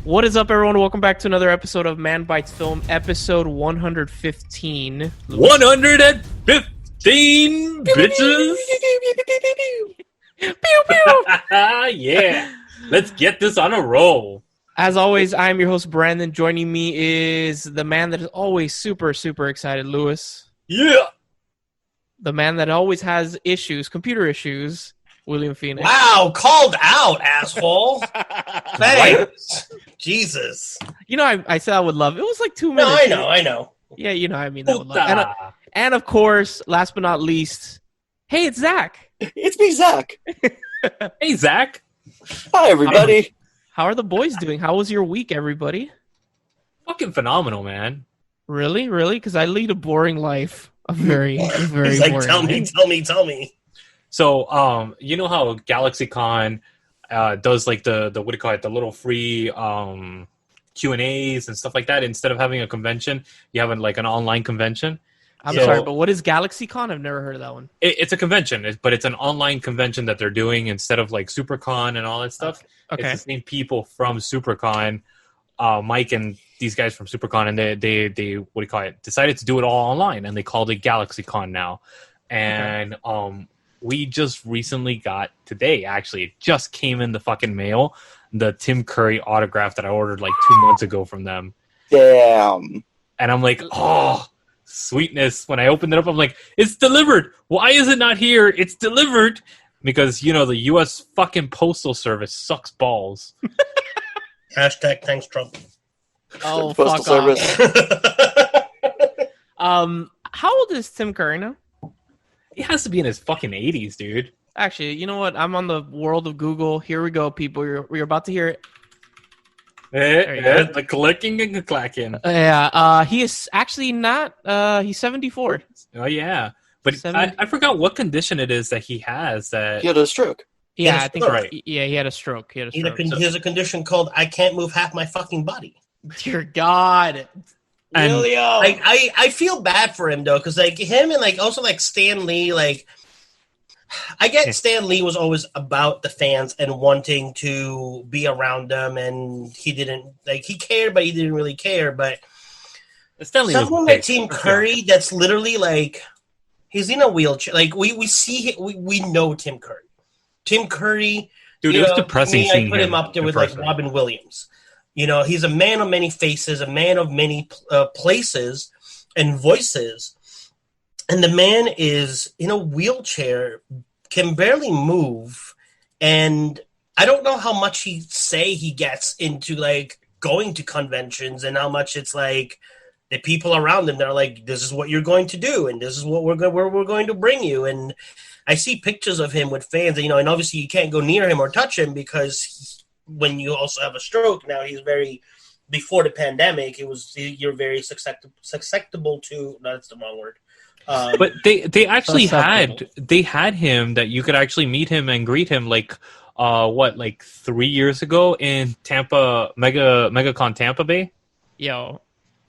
What is up, everyone? Welcome back to another episode of Man Bites Film, episode 115. 115, bitches! Pew, pew. Yeah, let's get this on a roll. As always, I am your host, Branden. Joining me is the man that is always super, super excited, Lewis. Yeah! The man that always has issues, computer issues, William Phoenix. Wow, called out, asshole. Thanks. Jesus. You know, I said I would love it. It was like 2 minutes. No, I know. Yeah, you know, I mean, that would love. And of course, last but not least, hey, it's Zach. It's me, Zach. Hey, Zach. Hi, everybody. How are the boys doing? How was your week, everybody? Fucking phenomenal, man. Really? Because I lead a boring life. A very He's like, boring tell me. So, you know how GalaxyCon does like the what do you call it? The little free Q&As and stuff like that. Instead of having a convention, you have an online convention. I'm sorry, but what is GalaxyCon? I've never heard of that one. It's a convention, but it's an online convention that they're doing instead of like SuperCon and all that stuff. Okay. It's the same people from SuperCon, Mike and these guys from SuperCon, and they what do you call it? Decided to do it all online, and they called it GalaxyCon now. And we just recently got today. Actually, it just came in the fucking mail. The Tim Curry autograph that I ordered like 2 months ago from them. Damn. And I'm like, oh, sweetness. When I opened it up, I'm like, it's delivered. Why is it not here? It's delivered. Because, you know, the U.S. fucking Postal Service sucks balls. Hashtag thanks, Trump. Oh, Postal fuck Service. off. How old is Tim Curry now? He has to be in his fucking 80s, dude. Actually, you know what? I'm on the world of Google. Here we go, people. We're about to hear it. The clicking and the clacking. Yeah, he is actually not. He's 74. Oh, yeah. But I forgot what condition it is that he has. That He had a stroke. Yeah, I think right. Yeah, he had a stroke. He has a condition called I can't move half my fucking body. Dear God. And William. I feel bad for him though, because like him and like also like Stan Lee, like I get Stan Lee was always about the fans and wanting to be around them, and he didn't like he cared, but he didn't really care. But Stanley someone like Tim Curry, that's literally like he's in a wheelchair. Like we see we know Tim Curry. Tim Curry, dude, it was depressing me, seeing I put him up there with like Robin Williams. You know, he's a man of many faces, a man of many places and voices. And the man is in a wheelchair, can barely move. And I don't know how much he gets into like going to conventions and how much it's like the people around him that are like, this is what you're going to do. And this is what we're going to bring you. And I see pictures of him with fans, you know, and obviously you can't go near him or touch him because when you also have a stroke, now he's very, before the pandemic, you're very susceptible to, no, that's the wrong word. But they actually had him that you could actually meet him and greet him like 3 years ago in Tampa, MegaCon Tampa Bay? Yo.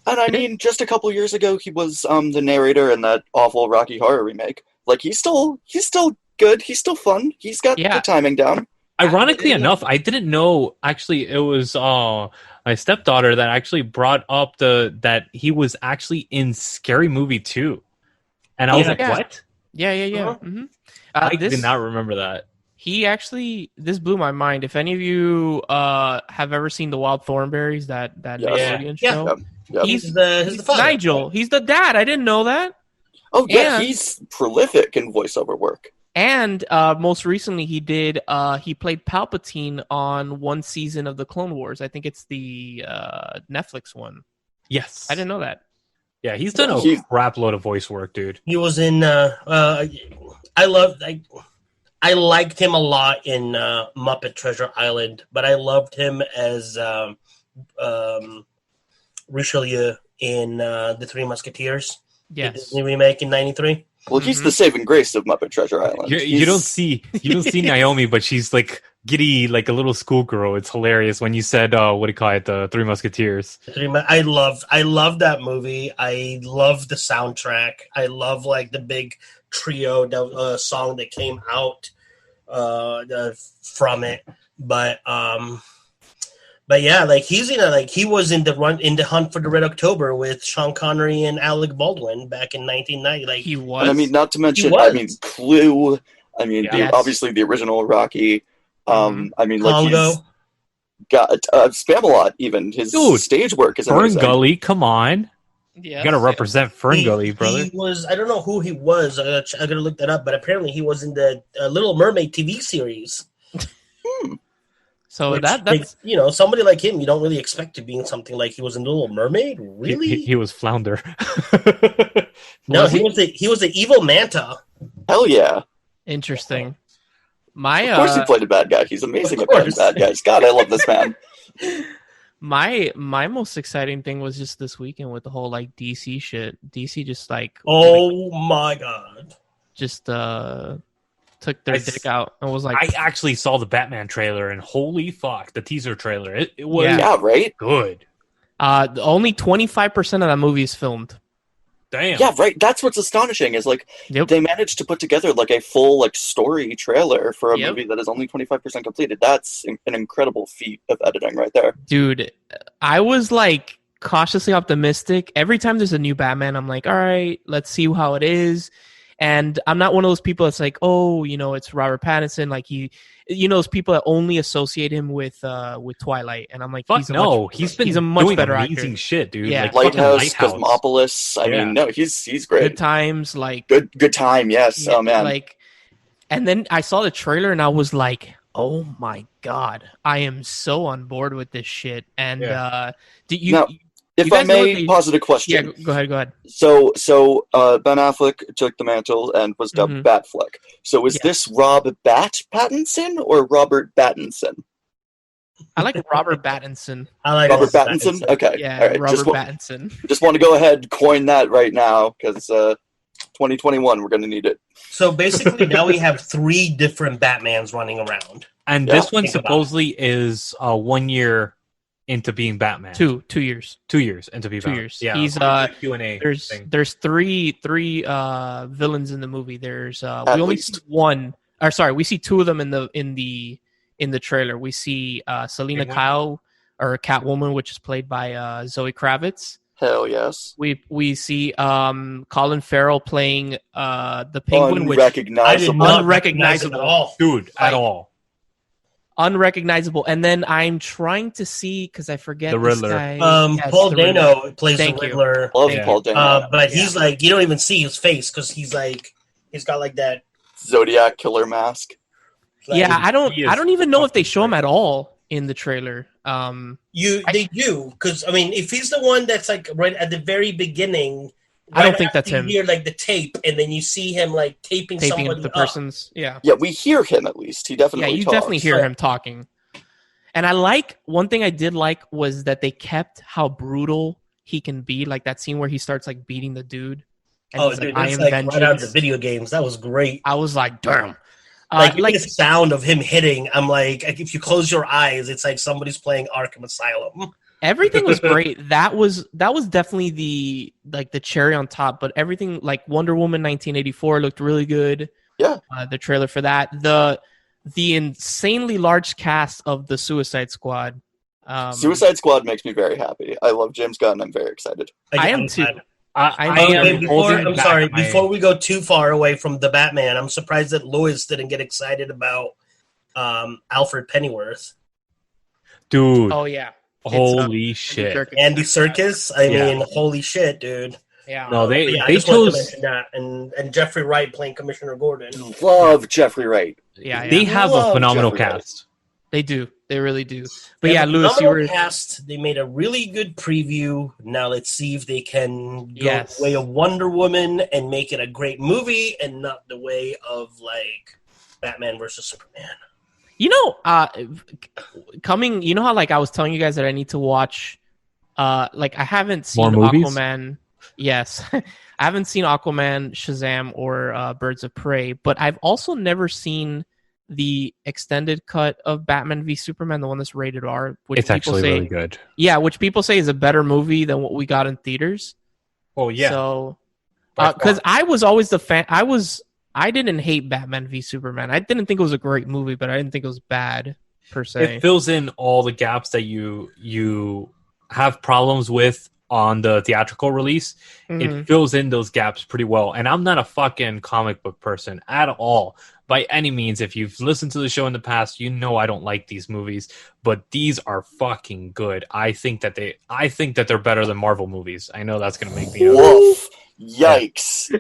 And I mean, just a couple years ago, he was the narrator in that awful Rocky Horror remake. Like, he's still good. He's still fun. He's got the timing down. Ironically enough, I didn't know, actually, it was my stepdaughter that actually brought up that he was actually in Scary Movie 2. And I was like, what? Yeah. Uh-huh. Mm-hmm. I did not remember that. This blew my mind. If any of you have ever seen The Wild Thornberrys, that Nickelodeon show, Yep. He's the father. Nigel. He's the dad. I didn't know that. Oh, yeah, he's prolific in voiceover work. And most recently, he played Palpatine on one season of the Clone Wars. I think it's the Netflix one. Yes. I didn't know that. Yeah, he's done a crap load of voice work, dude. He was in. I liked him a lot in Muppet Treasure Island, but I loved him as Richelieu in The Three Musketeers. Yes, the Disney remake in '93. Well, he's the saving grace of Muppet Treasure Island. You don't see Naomi, but she's like giddy, like a little schoolgirl. It's hilarious when you said, what do you call it, the Three Musketeers. I love that movie. I love the soundtrack. I love like the big trio song that came out from it. But But yeah, like he was in the Hunt for the Red October with Sean Connery and Alec Baldwin back in 1990. Like he was. And I mean, not to mention, I mean, Clue. I mean, obviously the original Rocky. I mean, like Congo. he's got Spamalot. Even his stage work is amazing. Gully, come on. Yeah, You gotta represent Ferngully, brother. He was. I don't know who he was. I gotta look that up. But apparently, he was in the Little Mermaid TV series. So that's like, somebody like him, you don't really expect to be in something like he was in Little Mermaid. Really, He was Flounder. no, he was the evil manta. Hell yeah! Interesting. Of course, he played a bad guy. He's amazing at playing bad guys. God, I love this man. My most exciting thing was just this weekend with the whole like DC shit. DC just like my god, just took their dick out and was like, I actually saw the Batman trailer and holy fuck, the teaser trailer. It was right, good. Only 25% of that movie is filmed. Damn. Yeah, right. That's what's astonishing is like they managed to put together like a full like story trailer for a movie that is only 25% completed. That's an incredible feat of editing right there. Dude, I was like cautiously optimistic. Every time there's a new Batman, I'm like, all right, let's see how it is. And I'm not one of those people that's like, oh, it's Robert Pattinson. Like those people that only associate him with Twilight. And I'm like, he's a much better amazing actor. Shit, dude. Yeah. Like Lighthouse, Cosmopolis. I mean, no, he's great. Good Times, like good time. Yes. Yeah, oh man. Like, and then I saw the trailer and I was like, oh my god, I am so on board with this shit. And if I may posit a question. Yeah, go ahead. So Ben Affleck took the mantle and was dubbed Batfleck. So is this Rob Pattinson or Robert Pattinson? I like Robert Pattinson. I like Robert Pattinson? Okay. Yeah, all right. Robert Pattinson. Just want to go ahead, coin that right now, because 2021, we're going to need it. So basically now we have 3 different Batmans running around. And this one supposedly is 1 year into being Batman. 2 years. 2 years into being 2 Batman. years. Yeah. He's Q&A there's three villains in the movie. There's we only see one. Or sorry, we see 2 of them in the trailer. We see Selena Kyle or Catwoman, which is played by Zoe Kravitz. Hell yes. We see Colin Farrell playing the Penguin, which unrecognizable at all. Dude, at all. Unrecognizable. And then I'm trying to see, because I forget the Riddler. Guy. Paul Dano plays the Riddler. Love Paul Dano. But he's like, you don't even see his face because he's got like that Zodiac killer mask. Like, I don't even know if they show him at all in the trailer. They do, because I mean, if he's the one that's like right at the very beginning, I don't think that's him. You hear like the tape, and then you see him like taping somebody the person's. Yeah, we hear him at least. He definitely. Yeah, you talks. definitely hear him talking. And one thing I did like was that they kept how brutal he can be. Like that scene where he starts like beating the dude. And dude, that's like right out of the video games. That was great. I was like, damn. Like the sound of him hitting, I'm like, if you close your eyes, it's like somebody's playing Arkham Asylum. Everything was great. That was definitely the cherry on top. But everything, like Wonder Woman 1984 looked really good. Yeah. The trailer for that, the insanely large cast of the Suicide Squad. Suicide Squad makes me very happy. I love James Gunn. I'm very excited. I am too. Before we go too far away from the Batman, I'm surprised that Lois didn't get excited about Alfred Pennyworth. Dude. Oh yeah. Holy shit. Andy Serkis? I mean, holy shit, dude. Yeah. No, they chose to mention that. And Jeffrey Wright playing Commissioner Gordon. Love Jeffrey Wright. Yeah. They have a phenomenal cast. They do. They really do. But yeah, Lewis, you were cast. They made a really good preview. Now let's see if they can go the way of Wonder Woman and make it a great movie and not the way of like Batman versus Superman. You know, you know how like I was telling you guys that I need to watch like I haven't seen Aquaman. Yes. I haven't seen Aquaman, Shazam, or Birds of Prey, but I've also never seen the extended cut of Batman v Superman, the one that's rated R, which it's actually really good. Yeah, which people say is a better movie than what we got in theaters. Oh yeah. So, because I was always the fan. I didn't hate Batman v Superman. I didn't think it was a great movie, but I didn't think it was bad. per se. It fills in all the gaps that you have problems with on the theatrical release. It fills in those gaps pretty well. And I'm not a fucking comic book person at all. By any means, if you've listened to the show in the past, you know I don't like these movies, but these are fucking good. I think that they're better than Marvel movies. I know that's gonna make me woof. Yikes.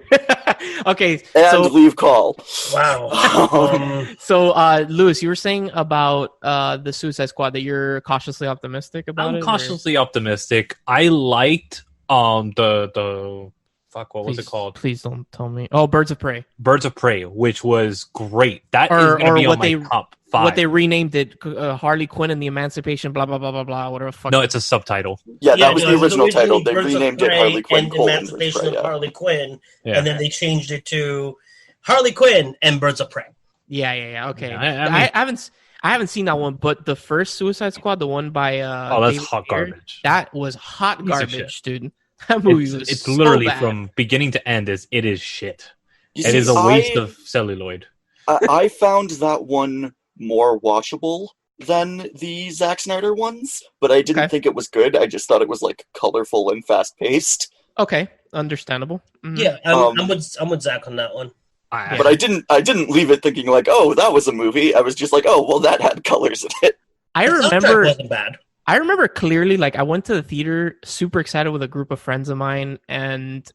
Okay, and leave call. Wow. So Lewis, you were saying about the Suicide Squad that you're cautiously optimistic about. I'm cautiously optimistic. I liked the fuck, what was it called? Please don't tell me. Oh, Birds of Prey. Birds of Prey, which was great. That is going to be on my top 5. What they renamed it, Harley Quinn and the Emancipation, blah, blah, blah, blah, blah, whatever. Fuck. No, it's a subtitle. Yeah, that was the original title. They renamed it Harley Quinn. And Emancipation of Harley Quinn. And then they changed it to Harley Quinn and Birds of Prey. Yeah. Okay. Yeah, I haven't seen that one, but the first Suicide Squad, the one by that's David hot Ayer, garbage. That was hot garbage, dude. That movie was it's so literally bad. From beginning to end it is shit. It is a waste of celluloid. I found that one more watchable than the Zack Snyder ones, but I didn't think it was good. I just thought it was like colorful and fast paced. Okay, understandable. Mm-hmm. Yeah, I'm with Zach on that one. But I didn't leave it thinking like, oh, that was a movie. I was just like, oh, well, that had colors in it. I remember wasn't bad. I remember clearly, like, I went to the theater super excited with a group of friends of mine, and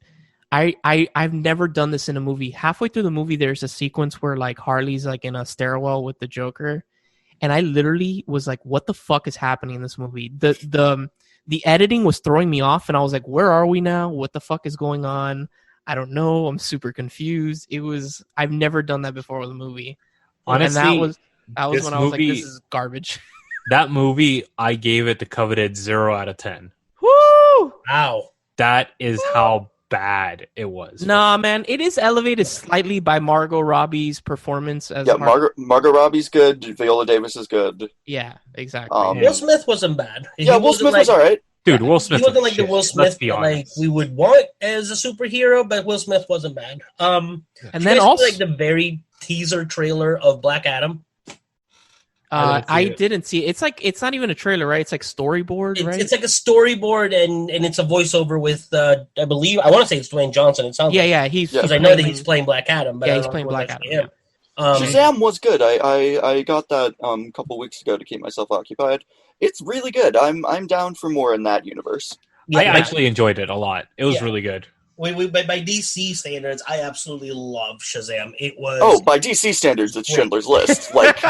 I've never done this in a movie. Halfway through the movie, there's a sequence where, like, Harley's, like, in a stairwell with the Joker, and I literally was like, what the fuck is happening in this movie? The editing was throwing me off, and I was like, where are we now? What the fuck is going on? I don't know. I'm super confused. I've never done that before with a movie. Honestly, and that was when I was like, this is garbage. That movie, I gave it the coveted 0 out of 10. Woo! Wow. That is how bad it was. Nah, man, it is elevated slightly by Margot Robbie's performance as Margot Robbie's good. Viola Davis is good. Yeah, exactly. Will Smith wasn't bad. Will Smith was all right. Dude, Will Smith. He wasn't like the Will Smith that like we would want as a superhero, but Will Smith wasn't bad. And then also like the very teaser trailer of Black Adam. I didn't see it. It's not even a trailer, right? It's like storyboard, right? It's like a storyboard, and it's a voiceover with I want to say it's Dwayne Johnson. It sounds because I know that he's playing Black Adam. But he's playing Black Adam. Yeah. Shazam was good. I got that a couple weeks ago to keep myself occupied. It's really good. I'm down for more in that universe. Yeah, I actually enjoyed it a lot. It was really good. By DC standards, I absolutely love Shazam. It was by DC standards, it's Schindler's List. Like,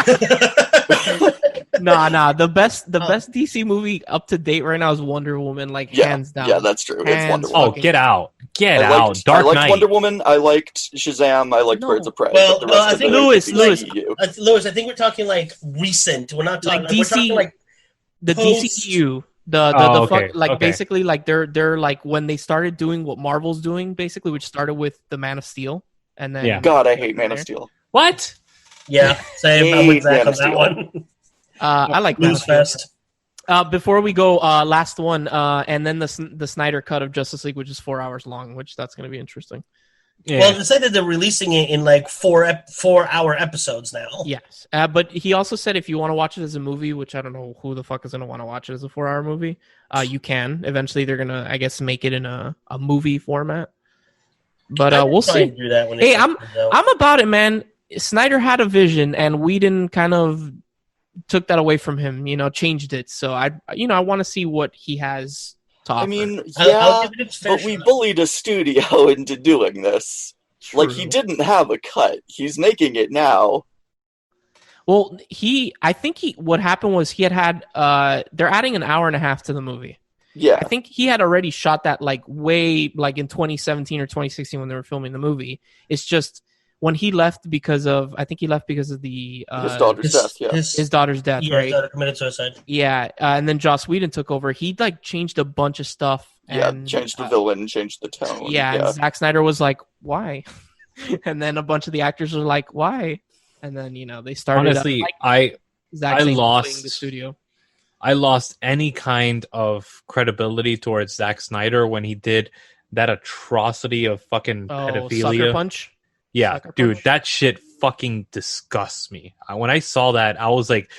nah. The best DC movie up to date right now is Wonder Woman. Like hands down. Yeah, that's true. It's Wonder Woman. Oh, get out! Dark Knight. I liked Wonder Woman. I liked Shazam. I liked Birds of Prey. Well, I think Lewis. I think we're talking like recent. We're not talking like DC. We're talking like the DCU. Basically like they're like when they started doing what Marvel's doing basically, which started with the Man of Steel, and then God, I hate Man of Steel. What? Yeah, same. I'm with Zach on that one. I like Man of Steel. Before we go, last one, and then the Snyder cut of Justice League, which is 4 hours long, which that's going to be interesting. Yeah. Well, they say that they're releasing it in like 4-hour episodes now. Yes, but he also said if you want to watch it as a movie, which I don't know who the fuck is going to want to watch it as a 4-hour movie, you can. Eventually, they're going to, I guess, make it in a movie format. But we'll see. Do that when I'm about it, man. Snyder had a vision, and Whedon kind of took that away from him. Changed it. So I want to see what he has. I mean, but we bullied a studio into doing this. True. Like, he didn't have a cut. He's making it now. Well, what happened was he had they're adding an hour and a half to the movie. Yeah. I think he had already shot that like way like in 2017 or 2016 when they were filming the movie. It's just when he left because of the his daughter's death. Yeah, his daughter's death. Yeah, right? His daughter committed suicide. Yeah, and then Joss Whedon took over. He like changed a bunch of stuff. And, changed the villain, changed the tone. Yeah, and Zack Snyder was like, "Why?" And then a bunch of the actors were like, "Why?" And then they started. Honestly, I lost the studio. I lost any kind of credibility towards Zack Snyder when he did that atrocity of fucking pedophilia. Sucker Punch. Yeah, dude, that shit fucking disgusts me. When I saw that, I was like,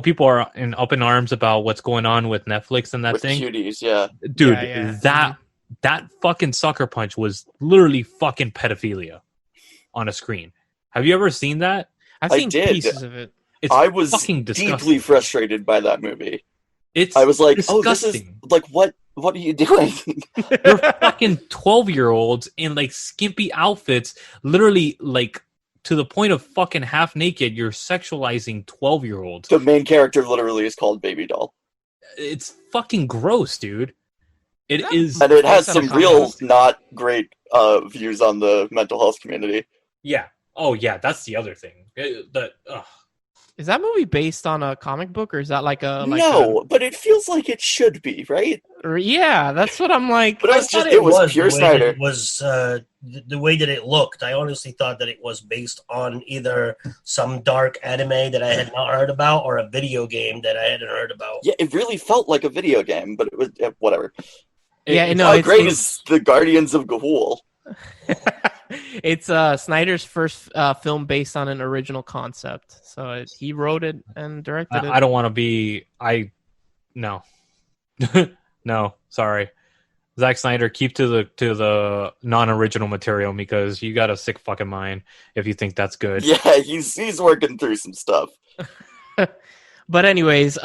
people are up in arms about what's going on with Netflix and that with thing. Cuties, yeah. Dude, Yeah. that fucking sucker punch was literally fucking pedophilia on a screen. Have you ever seen that? I've seen pieces of it. I was fucking deeply frustrated by that movie. I was like, disgusting. oh, this is like, what are you doing? They're fucking 12-year-olds in like skimpy outfits, literally like to the point of fucking half naked. You're sexualizing 12-year-olds. The main character literally is called Baby Doll. It's fucking gross, dude. It is, and it has some real not great views on the mental health community. Yeah. Oh yeah, that's the other thing. Is that movie based on a comic book, or is that like a but it feels like it should be, right? Yeah, that's what I'm like. But it was pure Snyder. It was the way that it looked. I honestly thought that it was based on either some dark anime that I had not heard about or a video game that I hadn't heard about. Yeah, it really felt like a video game, but it was whatever. How great is the Guardians of Ga'Hoole? It's Snyder's first film based on an original concept. So he wrote it and directed it. I don't want to be... No. No, sorry. Zack Snyder, keep to the non-original material because you got a sick fucking mind if you think that's good. Yeah, he's working through some stuff. But anyways,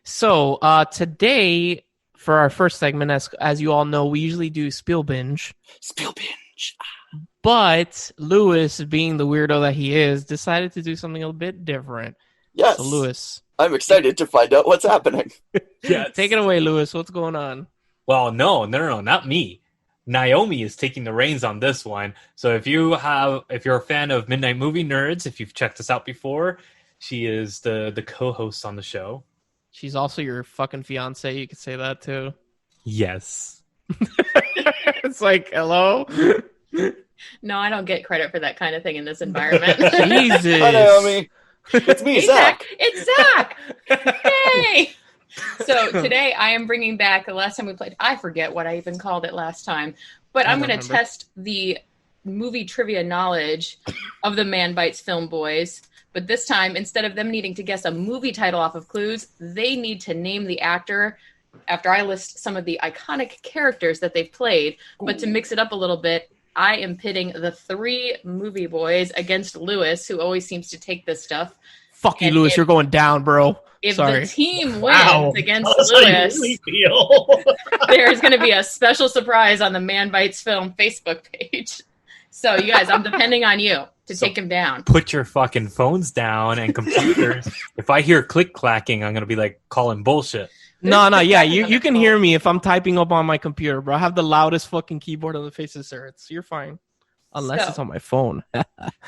so today for our first segment, as you all know, we usually do Spiel Binge. Spiel Binge. But Lewis, being the weirdo that he is, decided to do something a bit different. Yes. So Lewis, I'm excited to find out what's happening. Yeah, take it away, Lewis. What's going on? Well, no, not me. Naomi is taking the reins on this one. So if you're a fan of Midnight Movie Nerds, if you've checked us out before, she is the co-host on the show. She's also your fucking fiance. You could say that too. Yes. It's like, hello? No, I don't get credit for that kind of thing in this environment. Jesus. Hi, Naomi. It's me, Zach. It's Zach. Hey. So today I am bringing back the last time we played. I forget what I even called it last time, but I'm going to test the movie trivia knowledge of the Man Bites Film Boys. But this time, instead of them needing to guess a movie title off of clues, they need to name the actor after I list some of the iconic characters that they've played. But to mix it up a little bit, I am pitting the three movie boys against Lewis, who always seems to take this stuff. Fuck you, Lewis. You're going down, bro. If Sorry. the team wins against Lewis, there's going to be a special surprise on the Man Bites Film Facebook page. So, you guys, I'm depending on you to take him down. Put your fucking phones down and computers. If I hear click-clacking, I'm going to be like calling bullshit. No, yeah, you can hear me if I'm typing up on my computer, bro. I have the loudest fucking keyboard on the face of the earth, so you're fine. Unless it's on my phone.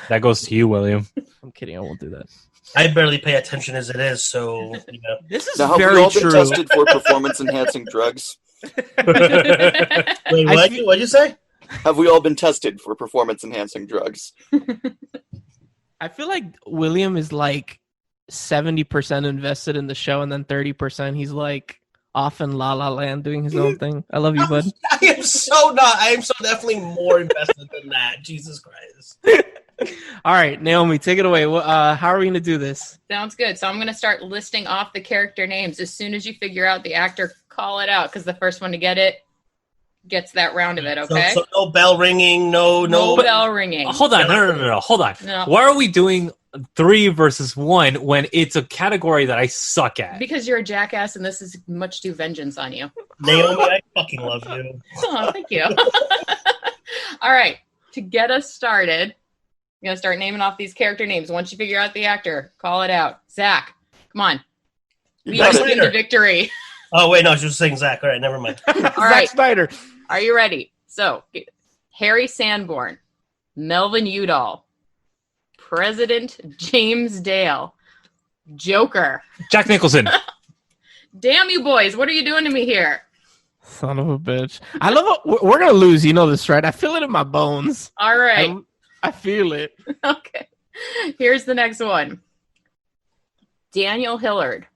That goes to you, William. I'm kidding. I won't do that. I barely pay attention as it is, so you know. This is now, very have we all true. been tested for performance-enhancing drugs? Wait, what'd you say? Have we all been tested for performance-enhancing drugs? I feel like William is like 70% invested in the show, and then 30% he's like off in La La Land doing his own thing. I love you, bud. I am so definitely more invested than that. Jesus Christ. All right, Naomi, take it away. How are we going to do this? Sounds good. So I'm going to start listing off the character names. As soon as you figure out the actor, call it out, because the first one to get it gets that round of it, okay? So no bell ringing, no bell ringing. Hold on, no, hold on. No. Why are we doing 3 versus 1 when it's a category that I suck at? Because you're a jackass, and this is much due vengeance on you. Naomi, I fucking love you. Oh, thank you. All right, to get us started, I'm going to start naming off these character names. Once you figure out the actor, call it out. Zach, come on. Lead us into victory. Oh, wait, no, she was saying Zach. All right, never mind. All right. Zack Snyder. Are you ready? So, Harry Sanborn, Melvin Udall, President James Dale, Joker. Jack Nicholson. Damn you boys, what are you doing to me here? Son of a bitch. I love it. We're going to lose. You know this, right? I feel it in my bones. All right. I feel it. Okay. Here's the next one. Daniel Hillard,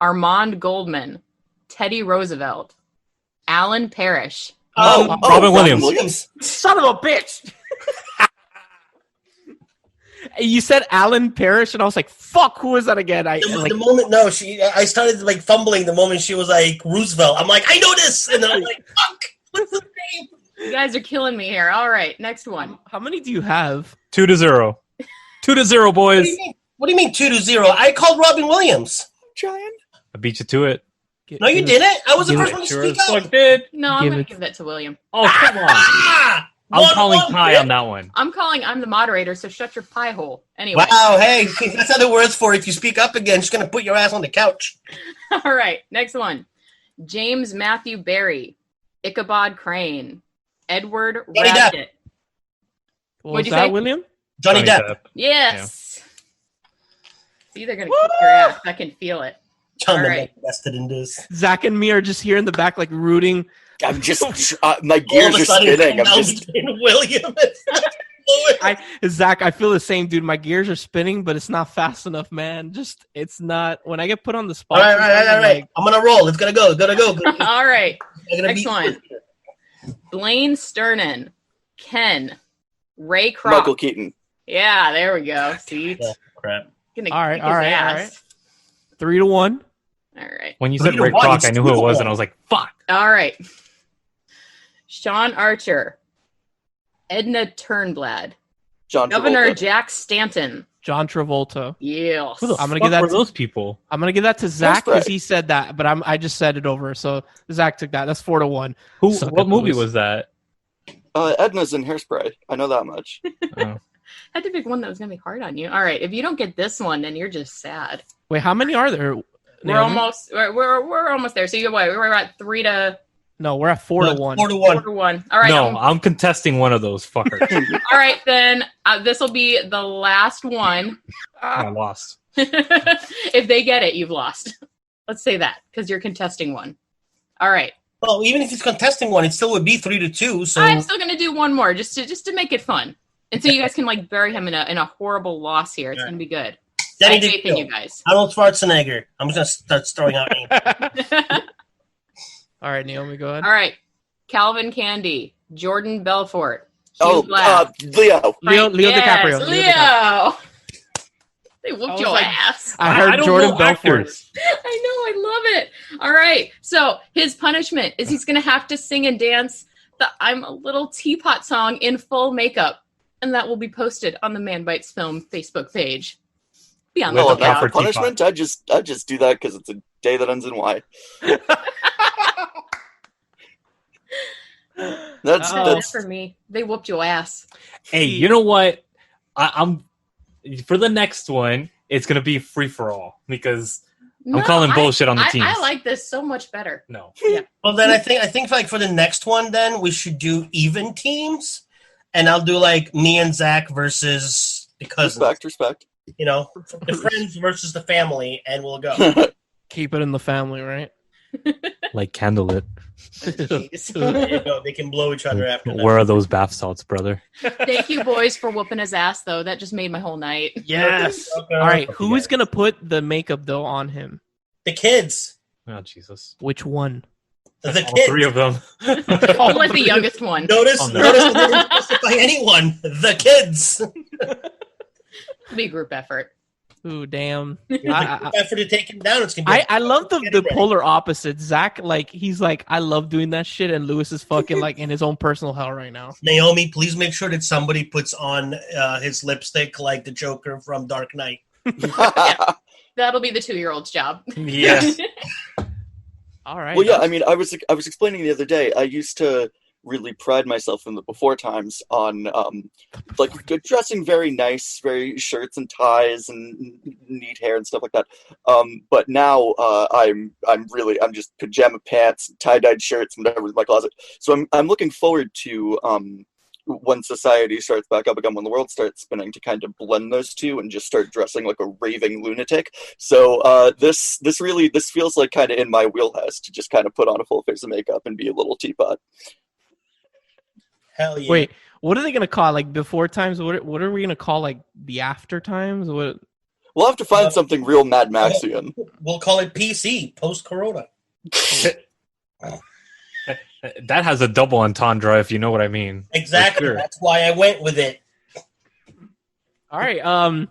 Armand Goldman, Teddy Roosevelt, Alan Parrish. Robin Williams. Son of a bitch. You said Alan Parrish, and I was like, "Fuck, who is that again?" The moment I started like fumbling the moment she was like Roosevelt. I'm like, I know this, and then I'm like, fuck, what's the name? You guys are killing me here. All right, next one. How many do you have? 2-0. 2-0, boys. What do you mean 2-0? I called Robin Williams. Trying. I beat you to it. No, you didn't. I was the first one to speak up. No, I'm going to give that to William. Oh, come on. I'm calling pie on that one. I'm the moderator, so shut your pie hole. Anyway. Wow, hey, that's other words for if you speak up again, just going to put your ass on the couch. All right, next one. James Matthew Barry, Ichabod Crane, Edward Radgett. What'd you say, William? Johnny Depp. Yes. Yeah. See, they're going to kick your ass. I can feel it. All right. Invested in this. Zach and me are just here in the back, like rooting. I'm just my gears are spinning. I'm just William. Zach, I feel the same, dude. My gears are spinning, but it's not fast enough, man. Just it's not. When I get put on the spot, all right. Like, I'm gonna roll. It's gonna go. All right. Next one. Blaine Sternin, Ken, Ray Kroc. Michael Keaton. Yeah, there we go. See, crap. All right. 3-1. All right. When you said Ray Kroc, I knew who it was, and I was like, "Fuck." All right. Sean Archer, Edna Turnblad, Governor Jack Stanton, John Travolta. Yes. I'm gonna give that to those people. I'm gonna give that to Zach because he said that, but I just said it over, so Zach took that. That's 4-1. What movie was that? Edna's in Hairspray. I know that much. I had to pick one that was gonna be hard on you. All right, if you don't get this one, then you're just sad. Wait, how many are there? We're almost there. So we're at 3 to. No, we're at 4-1. 4-1. All right. No, I'm contesting one of those fuckers. All right, then this will be the last one. I lost. If they get it, you've lost. Let's say that because you're contesting one. All right. Well, even if he's contesting one, it still would be 3-2. So I'm still gonna do one more just to make it fun, and so you guys can like bury him in a horrible loss here. It's gonna be good. I have faith in you guys. Arnold Schwarzenegger. I'm just gonna start throwing out names. All right, Naomi, go ahead. All right, Calvin Candy, Jordan Belfort, Leo DiCaprio. Leo. They whooped your ass. I heard Jordan Belfort. I know, I love it. All right, so his punishment is he's going to have to sing and dance the "I'm a Little Teapot" song in full makeup, and that will be posted on the Man Bites Film Facebook page. Be on the lookout. For punishment, I just do that because it's a day that ends in Y. That's for me. They whooped your ass. Hey, you know what? I'm for the next one. It's gonna be free for all because I'm calling bullshit on the teams. I like this so much better. No. Yeah. Well, then I think like for the next one, then we should do even teams, and I'll do like me and Zach versus the cousins. Respect. You know, the friends versus the family, and we'll go. Keep it in the family, right? Like candlelit. There you go. They can blow each other after that. Where are those bath salts, brother? Thank you, boys, for whooping his ass, though. That just made my whole night. Yes. Okay. All right. Who is going to put the makeup, though, on him? The kids. Oh, Jesus. Which one? The kids. 3 of them. I'll let the youngest one. Notice they didn't specify anyone. The kids. It'll be a group effort. Ooh, damn. Effort to take him down. It's gonna be I love the polar opposite. Zach, like, he's like, I love doing that shit, and Lewis is fucking, like, in his own personal hell right now. Naomi, please make sure that somebody puts on his lipstick like the Joker from Dark Knight. Yeah. That'll be the 2-year-old's job. Yes. All right. Well, yeah, I mean, I was explaining the other day, I used to really pride myself in the before times on like dressing very nice, very shirts and ties and neat hair and stuff like that. But now I'm just pajama pants, tie-dyed shirts, whatever's in my closet. So I'm looking forward to when society starts back up again, when the world starts spinning, to kind of blend those two and just start dressing like a raving lunatic. So this feels like kind of in my wheelhouse to just kind of put on a full face of makeup and be a little teapot. Hell yeah. Wait, what are they gonna call, like, before times? What are we gonna call, like, the after times? What? We'll have to find something real Mad Maxian. We'll call it PC, post-corona. That has a double entendre, if you know what I mean. Exactly. Sure. That's why I went with it. All right.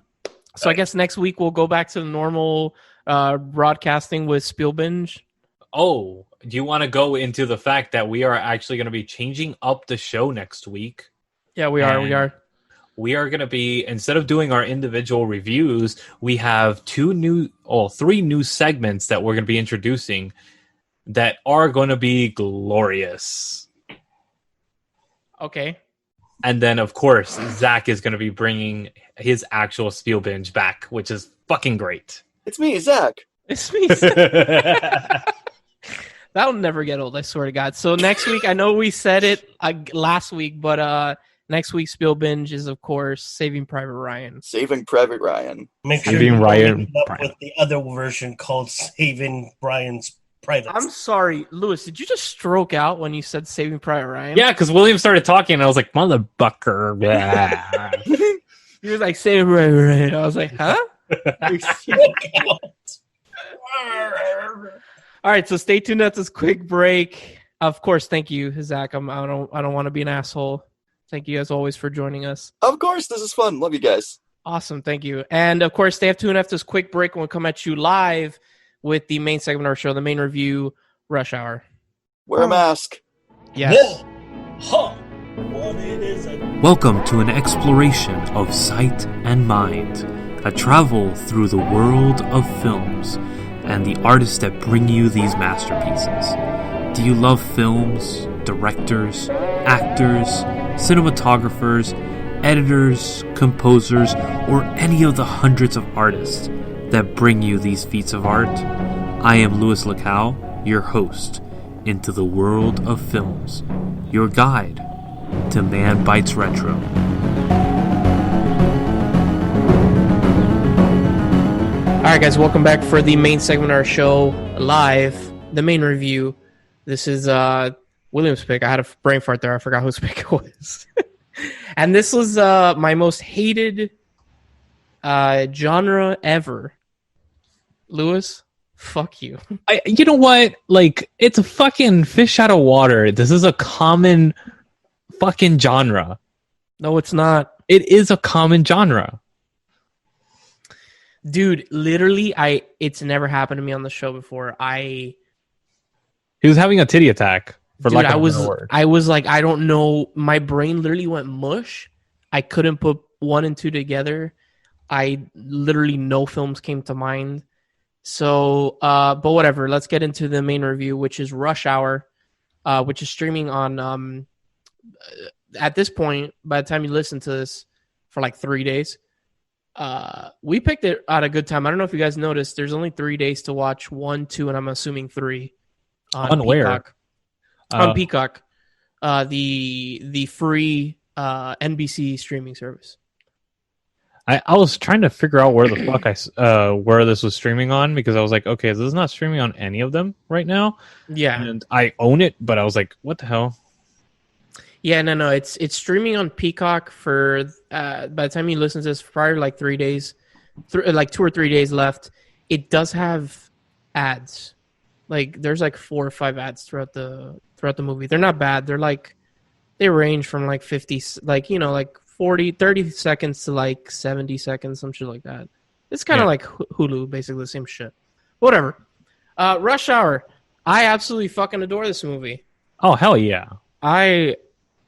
So I guess next week we'll go back to the normal broadcasting with Spielbinge. Oh, do you want to go into the fact that we are actually going to be changing up the show next week? Yeah, we are. We are going to be, instead of doing our individual reviews, we have three new segments that we're going to be introducing that are going to be glorious. Okay. And then, of course, Zach is going to be bringing his actual Spielbinge back, which is fucking great. It's me, Zach. It's me. That'll never get old, I swear to God. So next week, I know we said it last week, but next week's Spielbinge is, of course, Saving Private Ryan. Saving Private Ryan. Make sure you link up with the other version called Saving Ryan's Private. I'm sorry, Lewis, did you just stroke out when you said Saving Private Ryan? Yeah, because William started talking, and I was like, motherfucker. He was like, Saving Private Ryan. I was like, huh? All right, so stay tuned at this quick break. Of course, thank you, Zach. I don't want to be an asshole. Thank you, as always, for joining us. Of course, this is fun. Love you guys. Awesome, thank you. And, of course, stay tuned after this quick break, and we'll come at you live with the main segment of our show, the main review, Rushhour. Wear a mask. Yes. Huh. Welcome to an exploration of sight and mind, a travel through the world of films and the artists that bring you these masterpieces. Do you love films, directors, actors, cinematographers, editors, composers, or any of the hundreds of artists that bring you these feats of art? I am Branden Lacau, your host into the world of films, your guide to Man Bites Retro. All right, guys, welcome back for the main segment of our show, live, the main review. This is William's pick. I had a brain fart there. I forgot whose pick it was. And this was my most hated genre ever. Lewis, fuck you. You know what? Like, it's a fucking fish out of water. This is a common fucking genre. No, it's not. It is a common genre. Dude, literally, it's never happened to me on the show before. He was having a titty attack. I was like, I don't know. My brain literally went mush. I couldn't put one and two together. Literally no films came to mind. So, but whatever. Let's get into the main review, which is Rushhour, which is streaming on, at this point, by the time you listen to this, for like 3 days. We picked it at a good time. I don't know if you guys noticed. There's only 3 days to watch 1, 2, and I'm assuming 3 on Peacock. Where? On Peacock, the free NBC streaming service. I was trying to figure out where the fuck where this was streaming on, because I was like, okay, this is not streaming on any of them right now. Yeah, and I own it, but I was like, what the hell? Yeah, no, it's streaming on Peacock for by the time you listen to this, probably like 3 days, like 2 or 3 days left. It does have ads. Like there's like 4 or 5 ads throughout the movie. They're not bad. They range from like 50, like, you know, like 30 seconds to like 70 seconds, some shit like that. It's kind of like Hulu, basically the same shit. Whatever. Rushhour. I absolutely fucking adore this movie. Oh, hell yeah.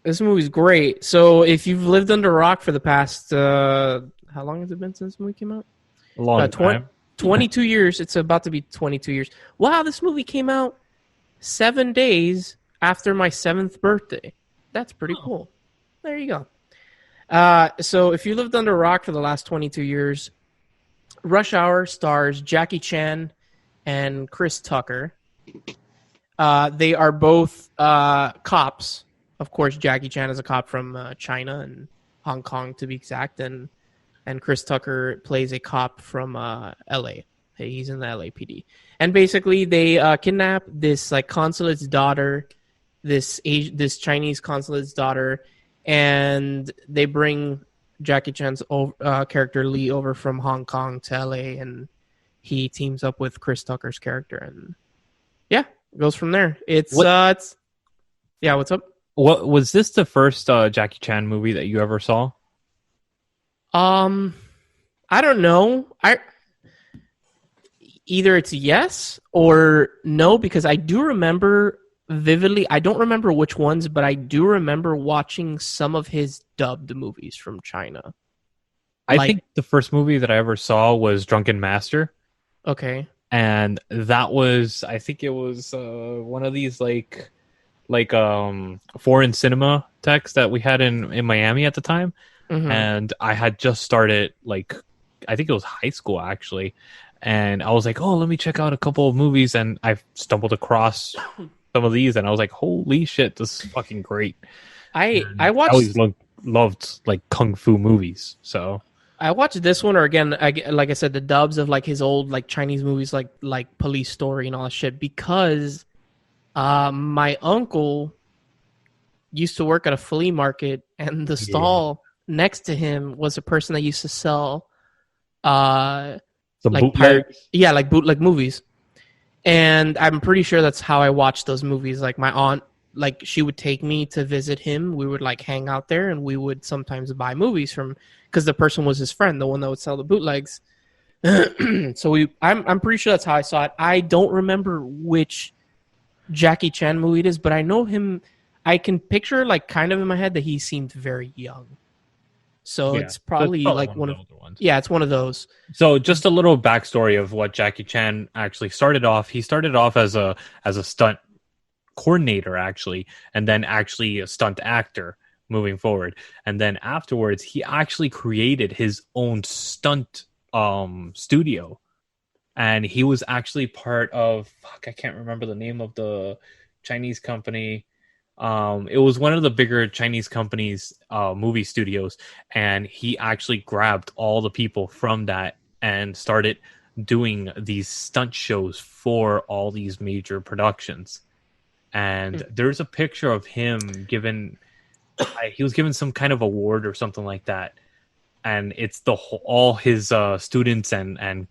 This movie's great. So if you've lived under a rock for the past, how long has it been since the movie came out? A long time. 22 years. It's about to be 22 years. Wow, this movie came out 7 days after my 7th birthday. That's pretty cool. There you go. So if you lived under a rock for the last 22 years, Rushhour stars Jackie Chan and Chris Tucker. They are both cops. Of course, Jackie Chan is a cop from China and Hong Kong, to be exact, and Chris Tucker plays a cop from L.A. He's in the LAPD. And basically, they kidnap this like consulate's daughter, this Chinese consulate's daughter, and they bring Jackie Chan's character Lee over from Hong Kong to L.A. and he teams up with Chris Tucker's character, and yeah, it goes from there. It's what's up? What was this the first Jackie Chan movie that you ever saw? I don't know. Either it's yes or no, because I do remember vividly. I don't remember which ones, but I do remember watching some of his dubbed movies from China. I think the first movie that I ever saw was Drunken Master. Okay. And that was, I think it was one of these like foreign cinema techs that we had in Miami at the time. Mm-hmm. And I had just started, like, I think it was high school actually. And I was like, oh, let me check out a couple of movies. And I stumbled across some of these and I was like, holy shit, this is fucking great. I watched... I always loved like kung fu movies. So I watched this one, or again, like I said, the dubs of like his old like Chinese movies, like Police Story and all that shit, because my uncle used to work at a flea market, and the stall next to him was a person that used to sell some like bootlegs. like bootleg movies. And I'm pretty sure that's how I watched those movies. Like my aunt, like she would take me to visit him. We would like hang out there, and we would sometimes buy movies from, because the person was his friend, the one that would sell the bootlegs. So I'm pretty sure that's how I saw it. I don't remember which Jackie Chan movie it is, but I know him. I can picture like kind of in my head that he seemed very young. So it's probably like one of the older ones. Yeah, it's one of those. So just a little backstory of what Jackie Chan actually started off. He started off as a stunt coordinator actually, and then actually a stunt actor moving forward. And then afterwards, he actually created his own stunt studio. And he was actually part of, I can't remember the name of the Chinese company. It was one of the bigger Chinese companies, movie studios, and he actually grabbed all the people from that and started doing these stunt shows for all these major productions. And there's a picture of him he was given some kind of award or something like that, and it's all his students and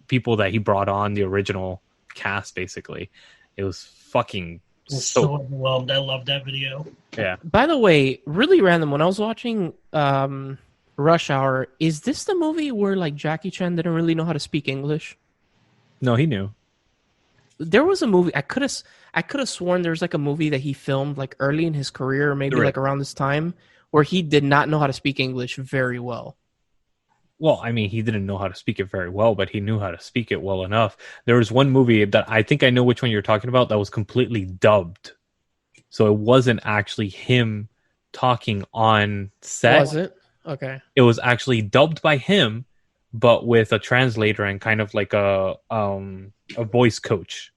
people that he brought on the original cast. Basically, it was fucking. I'm so overwhelmed. I love that video. Yeah. By the way, really random. When I was watching Rushhour, is this the movie where like Jackie Chan didn't really know how to speak English? No, he knew. There was a movie I could have sworn there was like a movie that he filmed like early in his career, or maybe like around this time, where he did not know how to speak English very well. Well, I mean, he didn't know how to speak it very well, but he knew how to speak it well enough. There was one movie that I think I know which one you're talking about that was completely dubbed. So it wasn't actually him talking on set. Was it? Okay. It was actually dubbed by him, but with a translator and kind of like a voice coach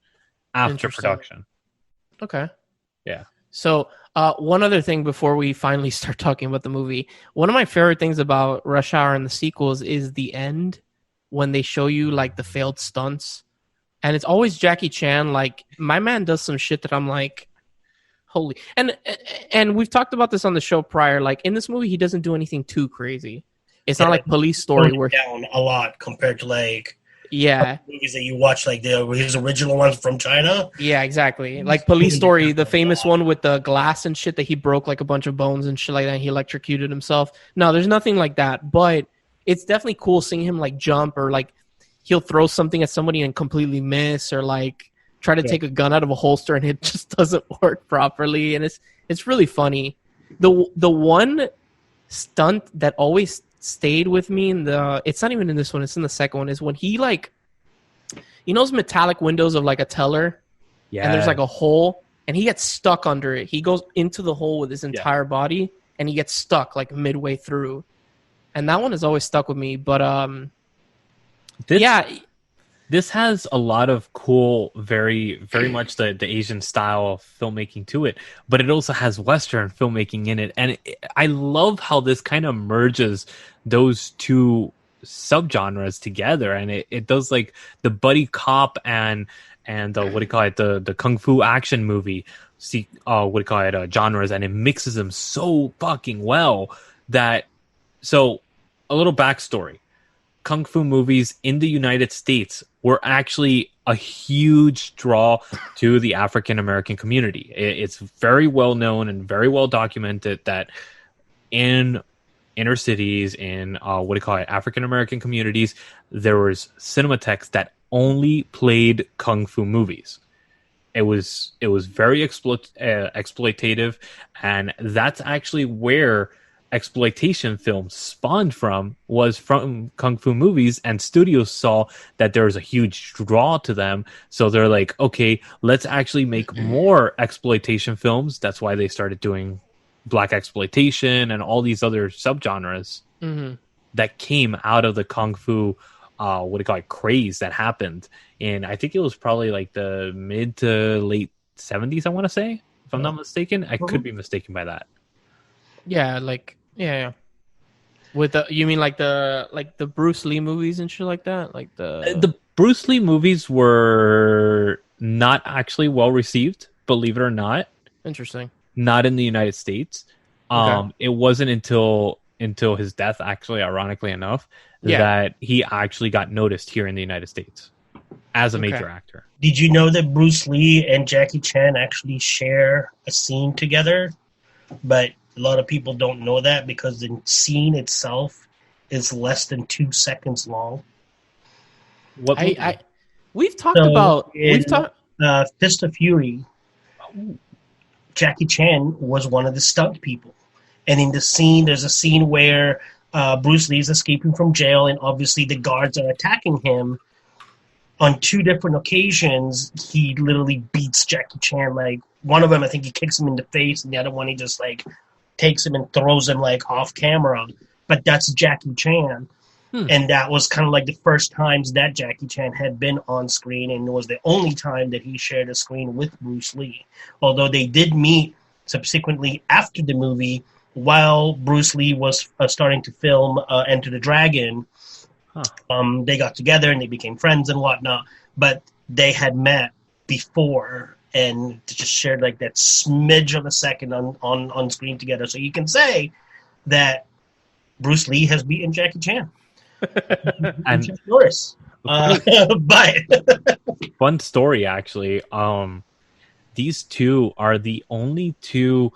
after production. Okay. Yeah. So one other thing before we finally start talking about the movie, one of my favorite things about Rush Hour and the sequels is the end when they show you like the failed stunts, and it's always Jackie Chan. Like my man does some shit that I'm like, holy. And we've talked about this on the show prior. Like in this movie, he doesn't do anything too crazy. It's not like Police Story where down a lot compared to like movies that you watch, like his original ones from China. Yeah, exactly. Like Police Story, the famous one with the glass and shit that he broke like a bunch of bones and shit like that. And he electrocuted himself. No, there's nothing like that. But it's definitely cool seeing him like jump, or like he'll throw something at somebody and completely miss, or like try to take a gun out of a holster and it just doesn't work properly. And it's really funny. The one stunt that always stayed with me it's not even in this one, it's in the second one, is when he like, you know those metallic windows of like a teller, and there's like a hole, and he gets stuck under it. He goes into the hole with his entire body, and he gets stuck like midway through, and that one has always stuck with me. But this has a lot of cool, very, very much the Asian style of filmmaking to it, but it also has Western filmmaking in it. And I love how this kind of merges those two subgenres together. And it does like the buddy cop and the kung fu action movie, genres, and it mixes them so fucking well so a little backstory. Kung fu movies in the United States were actually a huge draw to the African American community. It's very well known and very well documented that in inner cities, in African American communities, there was cinematheques that only played kung fu movies. It was very exploitative, and that's actually where exploitation films spawned from, was from kung fu movies, and studios saw that there was a huge draw to them, so they're like, okay, let's actually make more exploitation films. That's why they started doing black exploitation and all these other subgenres that came out of the kung fu craze that happened in, I think it was probably like the mid to late 70s, I want to say, if I'm not mistaken. I could be mistaken by that. Yeah, yeah. With you mean like the Bruce Lee movies and shit like that? Like the Bruce Lee movies were not actually well received, believe it or not. Interesting. Not in the United States. Okay. It wasn't until his death, actually, ironically enough, that he actually got noticed here in the United States as a major actor. Did you know that Bruce Lee and Jackie Chan actually share a scene together? But a lot of people don't know that because the scene itself is less than 2 seconds long. We've talked about Fist of Fury. Jackie Chan was one of the stunt people. And in the scene, there's a scene where Bruce Lee is escaping from jail, and obviously the guards are attacking him. On 2 different occasions, he literally beats Jackie Chan. Like, one of them, I think he kicks him in the face, and the other one, he just, like, takes him and throws him, like, off camera. But that's Jackie Chan. And that was kind of like the first times that Jackie Chan had been on screen, and it was the only time that he shared a screen with Bruce Lee. Although they did meet subsequently after the movie, while Bruce Lee was starting to film Enter the Dragon. They got together and they became friends and whatnot, but they had met before and just shared like that smidge of a second on screen together. So you can say that Bruce Lee has beaten Jackie Chan. And Chuck Norris. But fun story, actually. These two are the only 2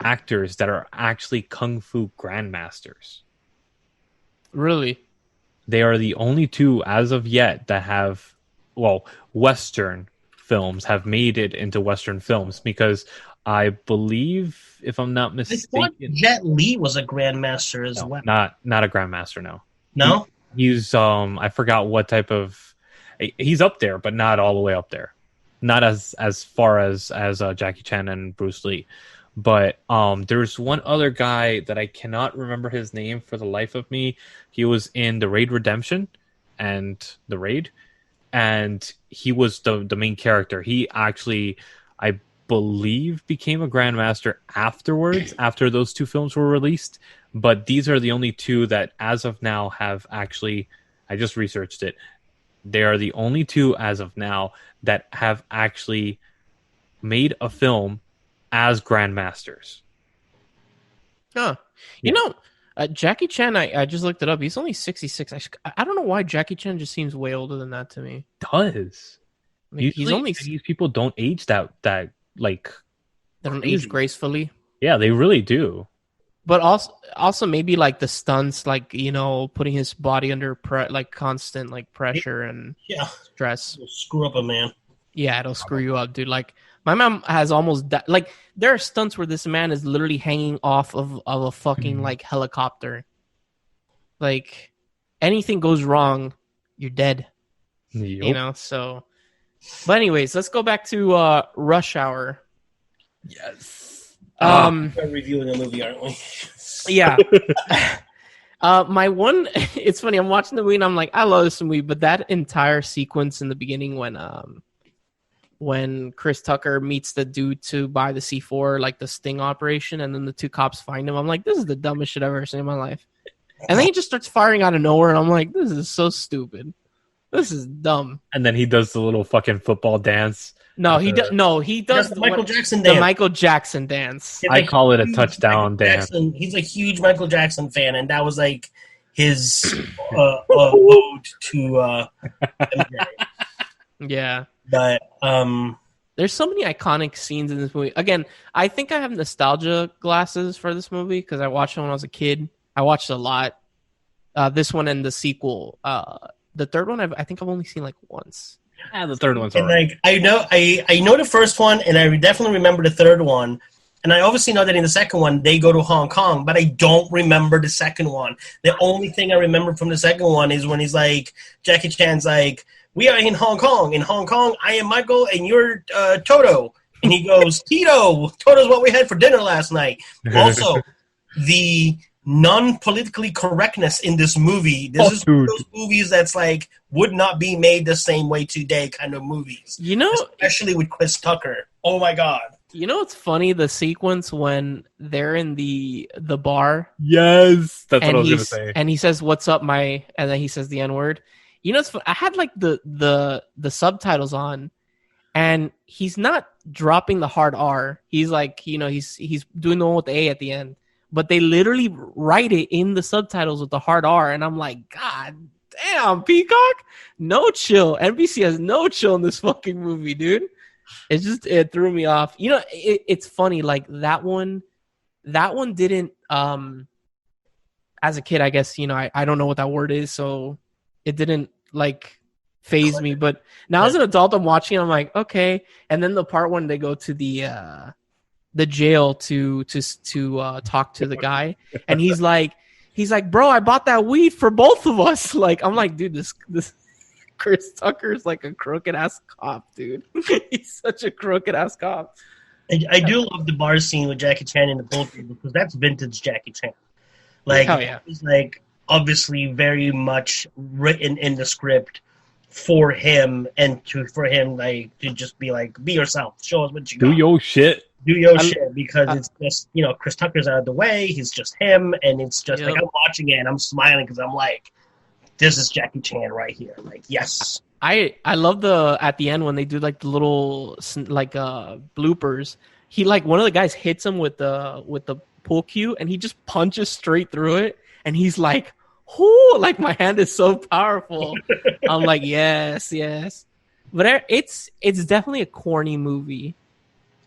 actors that are actually kung fu grandmasters. Really? They are the only 2 as of yet that have, Western films have made it into Western films, because I believe, if I'm not mistaken, Jet Li was a grandmaster as well. Not a grandmaster, no. No? He's I forgot what type of, he's up there, but not all the way up there. Not as far as Jackie Chan and Bruce Lee. But there's one other guy that I cannot remember his name for the life of me. He was in The Raid Redemption and The Raid, and he was the main character. He actually, I believe, became a grandmaster afterwards, after those 2 films were released. But these are the only 2 that, as of now, have actually, I just researched it, they are the only 2 as of now that have actually made a film as grandmasters. Huh. You know, Jackie Chan, I just looked it up. He's only 66. I don't know why Jackie Chan just seems way older than that to me. Does. Like, he's only, these people don't age that like... They don't age gracefully. Yeah, they really do. But also maybe like the stunts, like, you know, putting his body under constant like pressure and stress. It'll screw up a man. Yeah, it'll screw you up, dude. Like, my mom has almost died. Like, there are stunts where this man is literally hanging off of a fucking like helicopter. Like, anything goes wrong, you're dead. Yep. You know. So, but anyways, let's go back to Rushhour. Yes. We're reviewing a movie, aren't we? Yeah. My one, it's funny. I'm watching the movie and I'm like, I love this movie, but that entire sequence in the beginning when Chris Tucker meets the dude to buy the C4, like the sting operation, and then the 2 cops find him, I'm like, this is the dumbest shit I've ever seen in my life. And then he just starts firing out of nowhere, and I'm like, this is so stupid. This is dumb. And then he does the little fucking football dance. No, he does. No, he does the Michael Jackson the dance. Michael Jackson dance. I call it a touchdown dance. He's a huge Michael Jackson fan, and that was like his ode to MJ. Yeah, but there's so many iconic scenes in this movie. Again, I think I have nostalgia glasses for this movie because I watched it when I was a kid. I watched a lot. This one and the sequel. The third one, I think I've only seen like once. The third one's and alright. like I know the first one, and I definitely remember the third one. And I obviously know that in the second one, they go to Hong Kong, but I don't remember the second one. The only thing I remember from the second one is when he's like, Jackie Chan's like, we are in Hong Kong. In Hong Kong, I am Michael, and you're Toto. And he goes, Tito, Toto's what we had for dinner last night. Also, the non-politically correctness in this movie. This is one of those movies that's like, would not be made the same way today kind of movies. You know? Especially with Chris Tucker. Oh, my God. You know what's funny? The sequence when they're in the bar. Yes, that's what I was gonna say. And he says, "What's up, my?" And then he says the N-word. You know, it's I had like the subtitles on, and he's not dropping the hard R. He's like, you know, he's doing the one with the A at the end. But they literally write it in the subtitles with the hard R, and I'm like, God damn, Peacock, no chill. NBC has no chill in this fucking movie, dude. It threw me off. You know, it's funny. Like that one didn't. As a kid, I guess, you know, I don't know what that word is, so it didn't like phase me. But now as an adult, I'm watching. I'm like, okay. And then the part when they go to the jail to talk to the guy, and he's like, bro, I bought that weed for both of us. Like, I'm like, dude, this Chris Tucker's like a crooked ass cop, dude. He's such a crooked ass cop. I do love the bar scene with Jackie Chan in the pool table because that's vintage Jackie Chan. Like, it's like obviously very much written in the script for him and for him like to just be like, be yourself, show us what you got. Do your shit because it's just, you know, Chris Tucker's out of the way. He's just him, and it's just like I'm watching it and I'm smiling because I'm like, this is Jackie Chan right here. Like, yes. I love at the end when they do like the little like bloopers. He like one of the guys hits him with the pool cue, and he just punches straight through it, and he's like, "Whoo!" Like my hand is so powerful. I'm like, yes. But it's definitely a corny movie.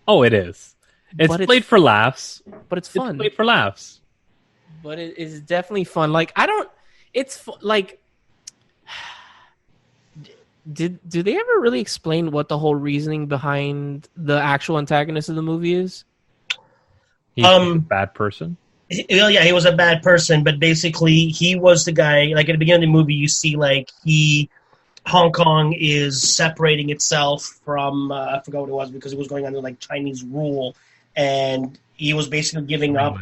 Oh, it is. It's played for laughs, but it's fun. It's played for laughs, but it is definitely fun. Like it's like. Do they ever really explain what the whole reasoning behind the actual antagonist of the movie is? He's a bad person. Yeah, he was a bad person, but basically he was the guy. Like at the beginning of the movie, you see like Hong Kong is separating itself from I forgot what it was because it was going under like Chinese rule, and he was basically giving up.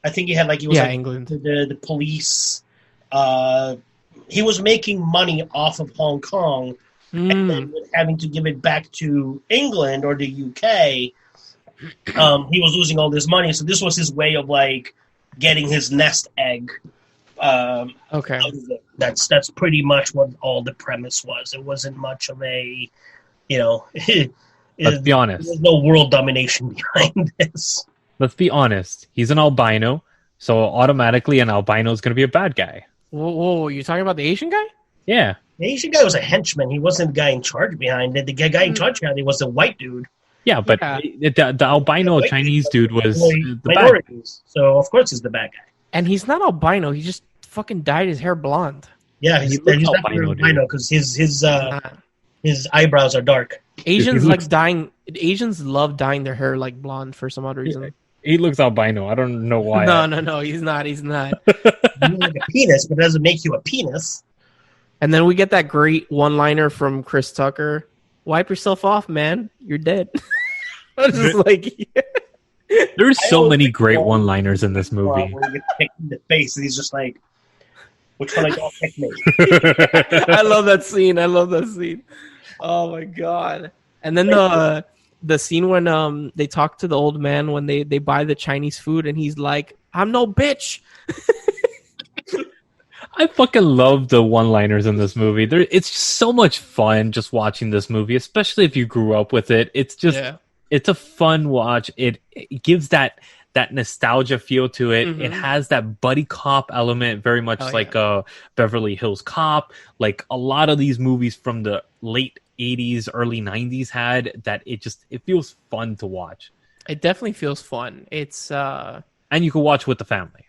I think he was England. The police. He was making money off of Hong Kong and then having to give it back to England or the UK. He was losing all this money. So this was his way of like getting his nest egg. Okay. That's pretty much what all the premise was. It wasn't much of a, you know, let's be honest. There's no world domination behind this. Let's be honest. He's an albino, so automatically an albino is going to be a bad guy. Whoa, you're talking about the Asian guy? Yeah. The Asian guy was a henchman. He wasn't the guy in charge behind it. The guy in charge behind it was the white dude. Yeah, but the albino Chinese dude was the bad guy. So, of course, he's the bad guy. And he's not albino. He just fucking dyed his hair blonde. Yeah, he's albino because his eyebrows are dark. Asians love dyeing their hair like blonde for some odd reason. Yeah. He looks albino. I don't know why. No, he's not. You look like a penis, but it doesn't make you a penis. And then we get that great one-liner from Chris Tucker. Wipe yourself off, man. You're dead. I was just like... Yeah. There's so many great one-liners in this movie. When he gets kicked in the face, and he's just like, which one I don't pick me? I love that scene. Oh, my God. And then the scene when they talk to the old man when they buy the Chinese food, and he's like, I'm no bitch. I fucking love the one-liners in this movie. It's just so much fun just watching this movie, especially if you grew up with it. It's just it's a fun watch. It gives that nostalgia feel to it. Mm-hmm. It has that buddy cop element, very much like a Beverly Hills Cop. Like a lot of these movies from the late 80s, early 90s had that. It feels fun to watch. It definitely feels fun. It's and you can watch with the family.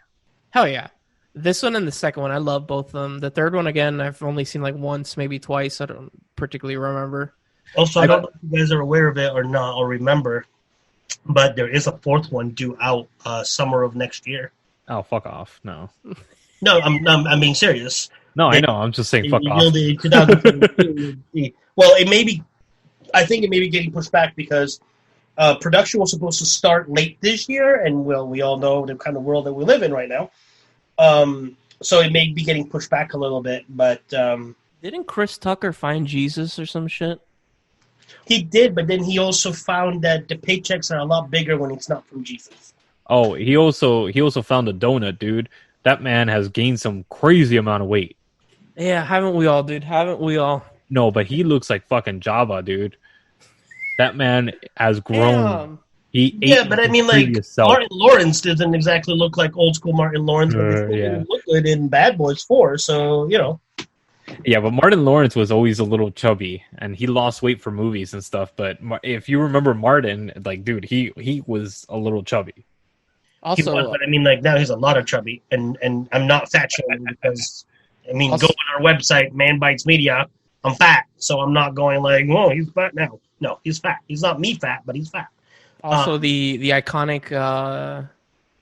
Hell yeah. This one and the second one, I love both of them. The third one, again, I've only seen like once, maybe twice. I don't particularly remember. Also, I don't know if you guys are aware of it or not, or remember, but there is a fourth one due out summer of next year. Oh, fuck off. No. No, I'm being serious. No, I know. I'm just saying fuck off. Well, it may be. I think it may be getting pushed back because production was supposed to start late this year, and we all know the kind of world that we live in right now. So it may be getting pushed back a little bit, but didn't Chris Tucker find Jesus or some shit? He did, but then he also found that the paychecks are a lot bigger when it's not from Jesus. Oh, he also found a donut, dude. That man has gained some crazy amount of weight. Yeah, haven't we all, dude? Haven't we all? No, but he looks like fucking Jabba, dude. That man has grown. Yeah, but I mean, like, Martin Lawrence doesn't exactly look like old school Martin Lawrence, but he didn't look good in Bad Boys 4, so, you know. Yeah, but Martin Lawrence was always a little chubby, and he lost weight for movies and stuff, but if you remember Martin, like, dude, he was a little chubby. Also, but I mean, like, now he's a lot of chubby, and I'm not fat shaming because, I mean, go on our website, Man Bites Media, I'm fat, so I'm not going like, oh, he's fat now. No, he's fat. He's not me fat, but he's fat. Also, the iconic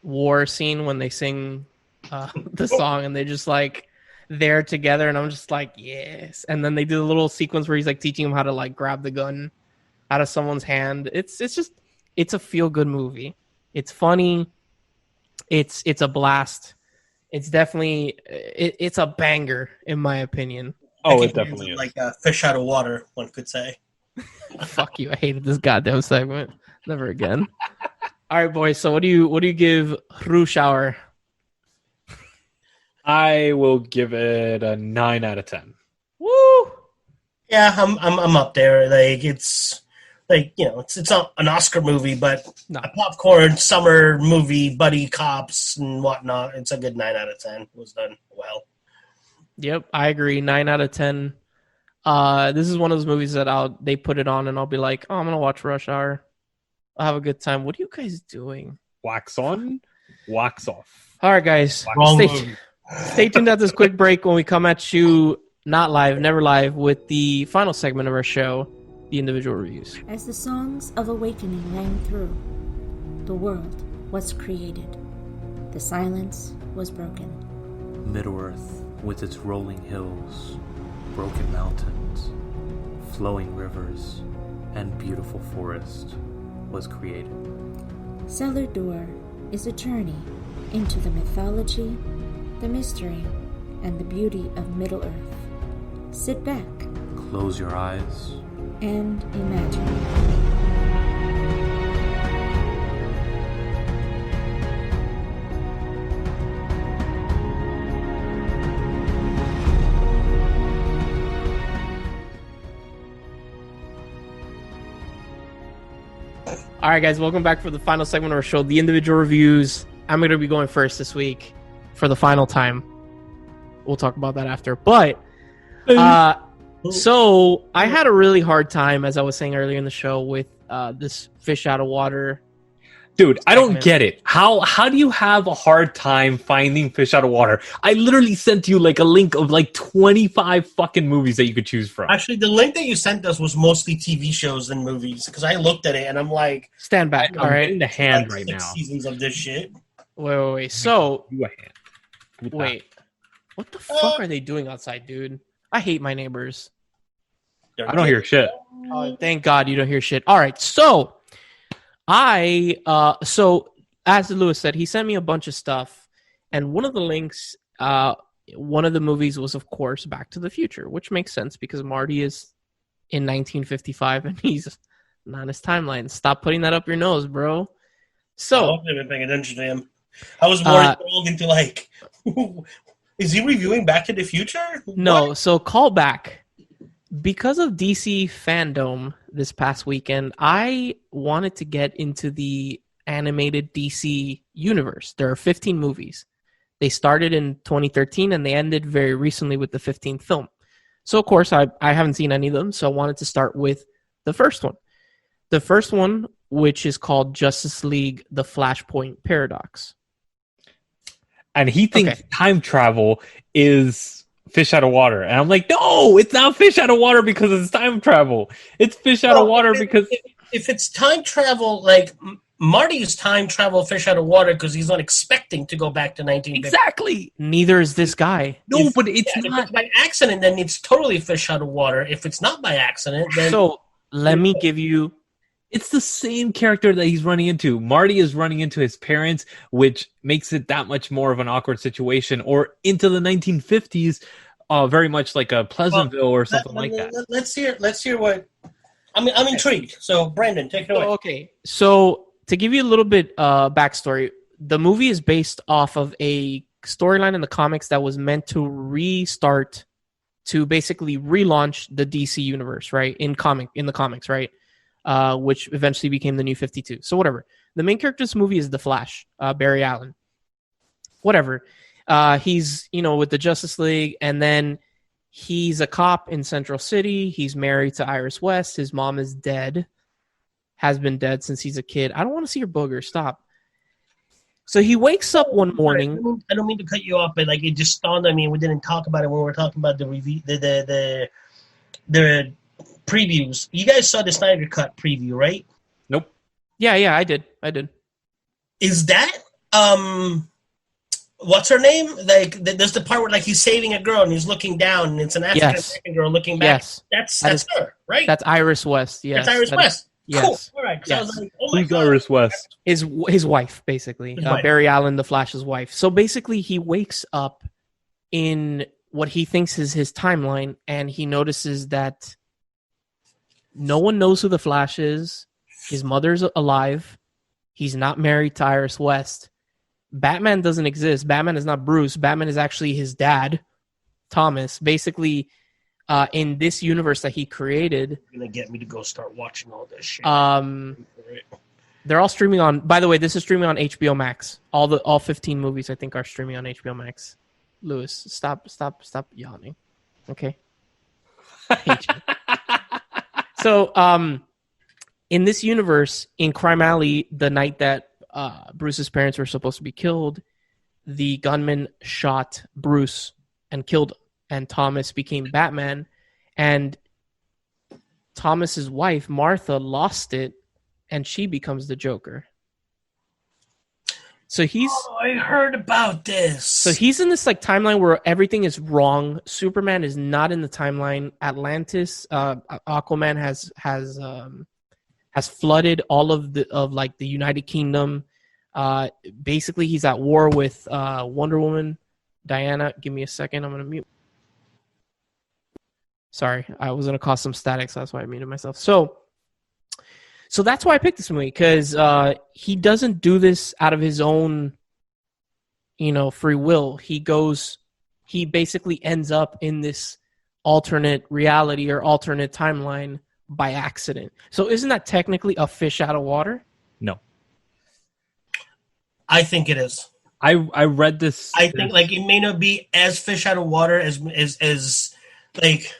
war scene when they sing the song and they're just like there together, and I'm just like, yes. And then they do the little sequence where he's like teaching him how to like grab the gun out of someone's hand. It's a feel good movie. It's funny. It's a blast. It's definitely it's a banger in my opinion. Oh, it definitely is. Like a fish out of water, one could say. Fuck you! I hated this goddamn segment. Never again. All right, boys. So what do you give Rushhour? I will give it a 9 out of 10. Woo! Yeah, I'm up there. Like it's like, you know, it's not an Oscar movie, but a popcorn summer movie, buddy cops and whatnot. It's a good 9 out of 10. It was done well. Yep, I agree. 9 out of 10. This is one of those movies that they put it on and I'll be like, oh, I'm gonna watch Rush Hour. I'll have a good time. What are you guys doing? Wax on, wax off. All right, guys. Stay tuned at this quick break when we come at you, not live, never live, with the final segment of our show, the individual reviews. As the songs of awakening rang through, the world was created. The silence was broken. Middle-earth, with its rolling hills, broken mountains, flowing rivers, and beautiful forest, was created. Cellar Door is a journey into the mythology, the mystery, and the beauty of Middle-earth. Sit back. Close your eyes. And imagine. All right, guys, welcome back for the final segment of our show, the individual reviews. I'm going to be going first this week for the final time. We'll talk about that after. But, so I had a really hard time, as I was saying earlier in the show, with this fish out of water. Dude, I don't get it. How do you have a hard time finding fish out of water? I literally sent you like a link of like 25 fucking movies that you could choose from. Actually, the link that you sent us was mostly TV shows and movies because I looked at it and I'm like, stand back. All right, in the hand like right 6 now. Seasons of this shit. Wait. So, wait. What the fuck are they doing outside, dude? I hate my neighbors. I don't hear shit. Oh, thank God you don't hear shit. All right, so so as Lewis said, he sent me a bunch of stuff, and one of the links, one of the movies was, of course, Back to the Future, which makes sense because Marty is in 1955 and he's not his timeline. Stop putting that up your nose, bro. So I haven't been paying attention to him. I was more enthralled into like, is he reviewing Back to the Future? No, What? so call back. Because of DC fandom this past weekend, I wanted to get into the animated DC universe. There are 15 movies. They started in 2013 and they ended very recently with the 15th film. So, of course, I haven't seen any of them, so I wanted to start with the first one. The first one, which is called Justice League: The Flashpoint Paradox. and he thinks time travel is fish out of water. And I'm like, no, it's not fish out of water because it's time travel. It's fish out of water because... If it's time travel, like... Marty's time travel fish out of water because he's not expecting to go back to 1950. Exactly. Neither is this guy. No, but it's not. If it's by accident, then it's totally fish out of water. If it's not by accident, then... So, let me give you... It's the same character that he's running into. Marty is running into his parents, which makes it that much more of an awkward situation. Or into the 1950s, very much like a Pleasantville or something like that. Let's hear what... I'm intrigued. So, Brandon, take it away. Okay. So... To give you a little bit backstory, the movie is based off of a storyline in the comics that was meant to basically relaunch the DC universe, right? In the comics, right? Which eventually became the New 52. So whatever. The main character of this movie is the Flash, Barry Allen. Whatever. He's, with the Justice League, and then he's a cop in Central City. He's married to Iris West. His mom is dead. Has been dead since he's a kid. I don't want to see your booger. Stop. So he wakes up one morning. I don't mean to cut you off, but like it just dawned on me. We didn't talk about it when we were talking about the review, the previews. You guys saw the Snyder Cut preview, right? Nope. Yeah, I did. Is that what's her name? Like there's the part where like he's saving a girl and he's looking down and it's an African American girl looking back. Yes. That's her, right? That's Iris West. Yes. That's Iris West. Yes. Cool. All right. Yes. I was like, oh my Who's God. Iris West? His wife, basically. Barry Allen, the Flash's wife. So basically, he wakes up in what he thinks is his timeline, and he notices that no one knows who the Flash is. His mother's alive. He's not married to Iris West. Batman doesn't exist. Batman is not Bruce. Batman is actually his dad, Thomas. Basically... in this universe that he created, you're gonna get me to go start watching all this shit. They're all streaming on. By the way, this is streaming on HBO Max. All 15 movies I think are streaming on HBO Max. Lewis, stop yawning. Okay. I hate you. So, in this universe, in Crime Alley, the night that Bruce's parents were supposed to be killed, the gunman shot Bruce and killed him. And Thomas became Batman, and Thomas's wife, Martha, lost it, and she becomes the Joker. So I heard about this. So he's in this like timeline where everything is wrong. Superman is not in the timeline. Atlantis, Aquaman has flooded all of the United Kingdom. Basically, he's at war with Wonder Woman. Diana, give me a second. I'm gonna mute. Sorry, I was going to cause some static, so that's why I muted myself. So that's why I picked this movie, because he doesn't do this out of his own, free will. He basically ends up in this alternate reality or alternate timeline by accident. So isn't that technically a fish out of water? No. I think it is. I read this. I think like it may not be as fish out of water as like...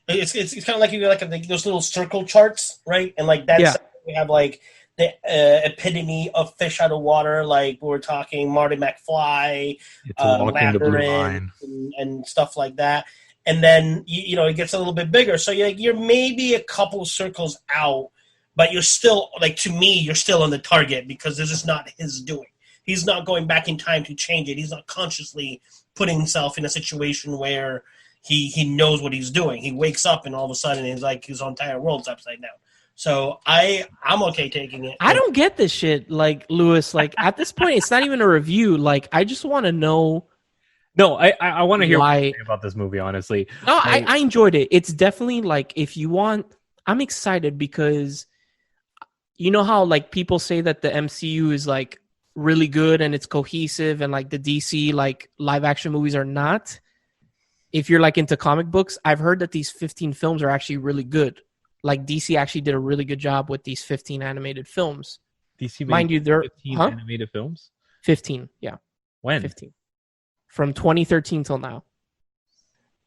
It's kind of like you got like those little circle charts, right? And like that's we have like the epitome of fish out of water, like we're talking Marty McFly, Labyrinth, and stuff like that. And then it gets a little bit bigger, so you're maybe a couple circles out, but you're still to me you're still on the target because this is not his doing. He's not going back in time to change it. He's not consciously putting himself in a situation where he knows what he's doing. He wakes up and all of a sudden it's like his entire world's upside down. So I'm okay taking it. I don't get this shit, like Lewis. Like at this point, it's not even a review. Like I just want to know. No, I want to hear what you think about this movie. Honestly, no, I enjoyed it. It's definitely like if you want, I'm excited because you know how like people say that the MCU is like really good and it's cohesive and like the DC like live action movies are not. If you're like into comic books, I've heard that these 15 films are actually really good. Like DC actually did a really good job with these 15 animated films. DC mind you, they're 15 animated films. 15, yeah. When? 15. From 2013 till now.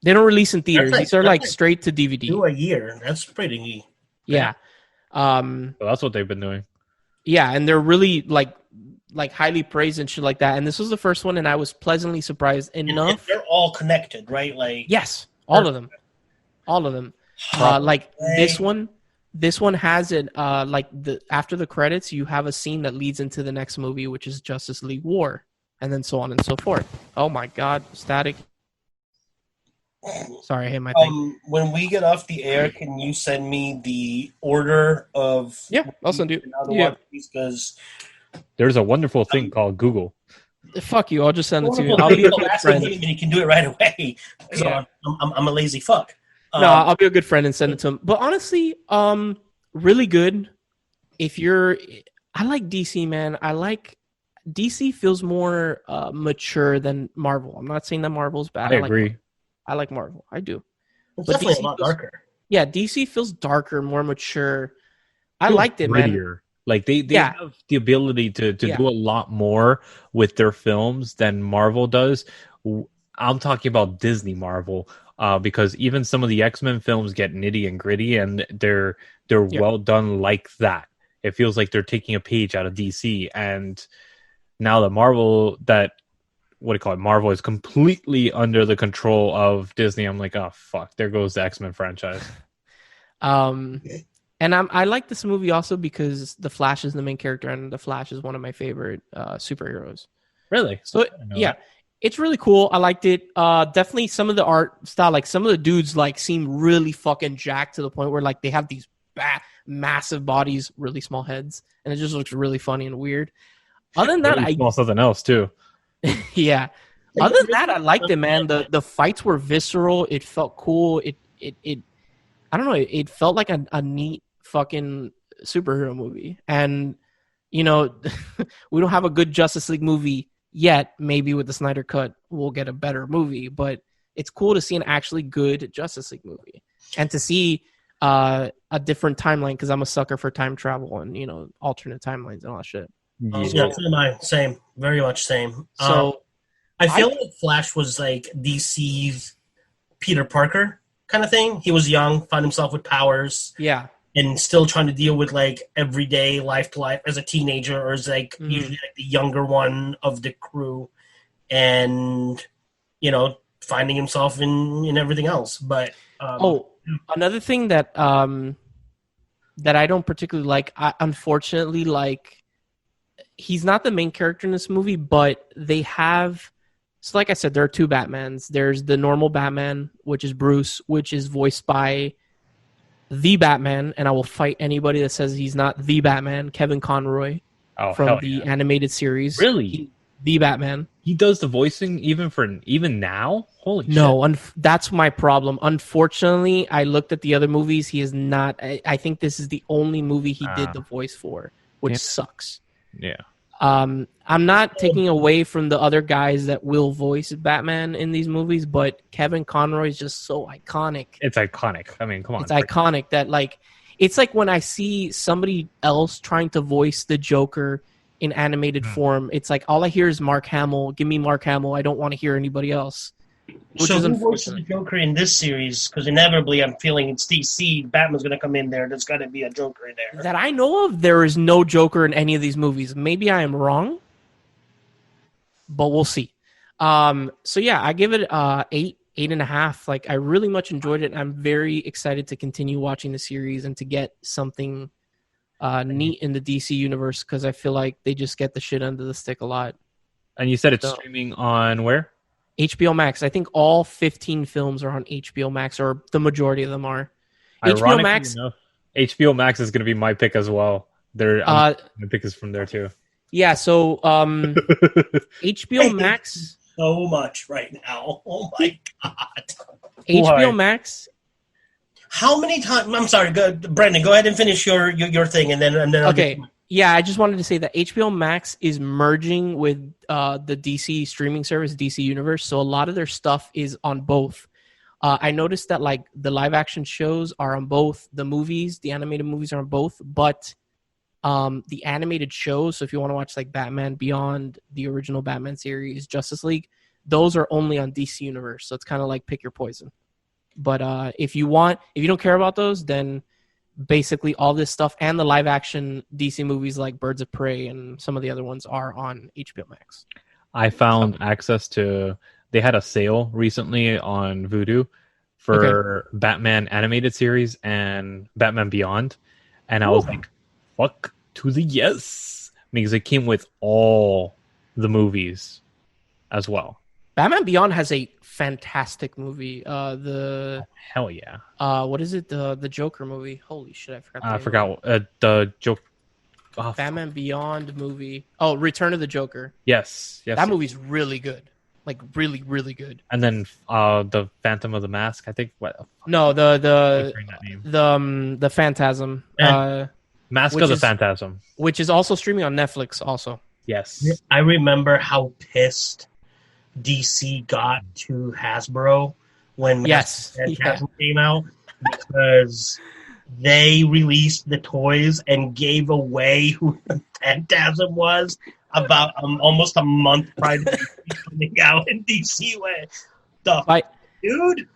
They don't release in theaters. These are like straight to DVD. Do a year. That's pretty neat. Yeah. Well, that's what they've been doing. Yeah, and they're really like like highly praised and shit like that. And this was the first one, and I was pleasantly surprised enough. And they're all connected, right? Like yes, all of them. Like this one has it. Like after the credits, you have a scene that leads into the next movie, which is Justice League War, and then so on and so forth. Oh my God, static. Sorry, I hit my thing. When we get off the air, can you send me the order of? Yeah, I'll send you. Yeah, because there's a wonderful thing called Google. Fuck you! I'll just send it to you. I'll be a good friend. And you can do it right away. So I'm a lazy fuck. No, I'll be a good friend and send it to him. But honestly, really good. I like DC, man. DC feels more mature than Marvel. I'm not saying that Marvel's bad. I agree. I like Marvel. I do. It's definitely a lot darker. Yeah, DC feels darker, more mature. I liked it, grittier. Man. Like they have the ability to do a lot more with their films than Marvel does. I'm talking about Disney Marvel, because even some of the X-Men films get nitty and gritty, and they're well done like that. It feels like they're taking a page out of DC, and now that Marvel Marvel is completely under the control of Disney. I'm like, oh fuck, there goes the X-Men franchise. And I like this movie also because the Flash is the main character, and the Flash is one of my favorite superheroes. Really? So it's really cool. I liked it. Definitely some of the art style, like some of the dudes like seem really fucking jacked to the point where like they have these massive bodies, really small heads, and it just looks really funny and weird. Other than that, I saw something else too. Yeah. Other than that, I liked it, man. The fights were visceral. It felt cool. It I don't know. It felt like a neat fucking superhero movie. And we don't have a good Justice League movie yet. Maybe with the Snyder Cut, we'll get a better movie. But it's cool to see an actually good Justice League movie and to see a different timeline, because I'm a sucker for time travel and alternate timelines and all that shit. Yeah, same, very much same. So I feel like Flash was like DC's Peter Parker kind of thing. He was young, found himself with powers, and still trying to deal with like everyday life to life as a teenager, or as like usually like the younger one of the crew, and finding himself in everything else. But another thing that I don't particularly like, unfortunately, like. He's not the main character in this movie, but they have... So like I said, there are two Batmans. There's the normal Batman, which is Bruce, which is voiced by the Batman, and I will fight anybody that says he's not the Batman, Kevin Conroy, from the animated series. Really? The Batman. He does the voicing even now? Holy shit. No, that's my problem. Unfortunately, I looked at the other movies. He is not... I think this is the only movie he did the voice for, which sucks. Yeah. I'm not taking away from the other guys that will voice Batman in these movies, but Kevin Conroy is just so iconic. It's iconic. I mean, come on. It's iconic that like it's like when I see somebody else trying to voice the Joker in animated form, it's like all I hear is Mark Hamill. Give me Mark Hamill. I don't want to hear anybody else. So who voices the Joker in this series? Because inevitably I'm feeling it's DC. Batman's going to come in there. There's got to be a Joker in there. That I know of, there is no Joker in any of these movies. Maybe I am wrong, but we'll see. So yeah, I give it 8.5. Like I really much enjoyed it. I'm very excited to continue watching the series and to get something neat in the DC universe, because I feel like they just get the shit under the stick a lot. And you said it's streaming on where? HBO Max. I think all 15 films are on HBO Max, or the majority of them are. HBO Max. Enough, HBO Max is going to be my pick as well. My pick is from there too. Yeah. So HBO Max. So much right now. Oh my god. HBO Max. How many times? I'm sorry, Branden. Go ahead and finish your thing, and then okay. Yeah, I just wanted to say that HBO Max is merging with the DC streaming service, DC Universe. So a lot of their stuff is on both. I noticed that like the live action shows are on both. The movies, the animated movies are on both. But the animated shows, so if you want to watch like Batman Beyond, the original Batman series, Justice League, those are only on DC Universe. So it's kind of like pick your poison. But if you don't care about those, then basically all this stuff and the live action DC movies like Birds of Prey and some of the other ones are on HBO Max. I found access to. They had a sale recently on Vudu for Batman animated series and Batman Beyond, and I was like, "Fuck to the yes," because it came with all the movies as well. Batman Beyond has a fantastic movie. Hell yeah. What is it? The Joker movie. Holy shit, I forgot. I forgot the Joker. Oh, Batman Beyond movie. Oh, Return of the Joker. Yes. That movie's really good. Like really, really good. And then the Phantom of the Mask. I think No, the Phantasm. Mask of the Phantasm, which is also streaming on Netflix. Also, yes. I remember how pissed DC got to Hasbro when Phantasm came out, because they released the toys and gave away who the Phantasm was about almost a month prior to coming out in DC. Dude.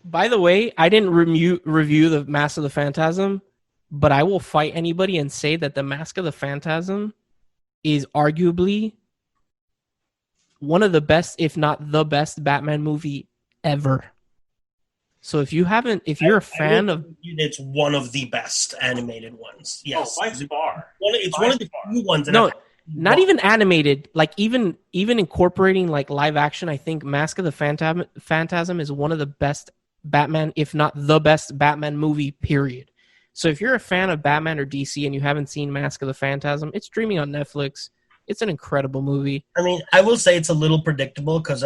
By the way, I didn't review the Mask of the Phantasm, but I will fight anybody and say that the Mask of the Phantasm is arguably one of the best, if not the best, Batman movie ever. So if you're a fan of, it's one of the best animated ones. Yes, by far. It's one of the few ones. Not even animated. Like even incorporating like live action. I think Mask of the Phantasm is one of the best Batman, if not the best Batman movie. Period. So if you're a fan of Batman or DC and you haven't seen Mask of the Phantasm, it's streaming on Netflix. It's an incredible movie. I mean, I will say it's a little predictable because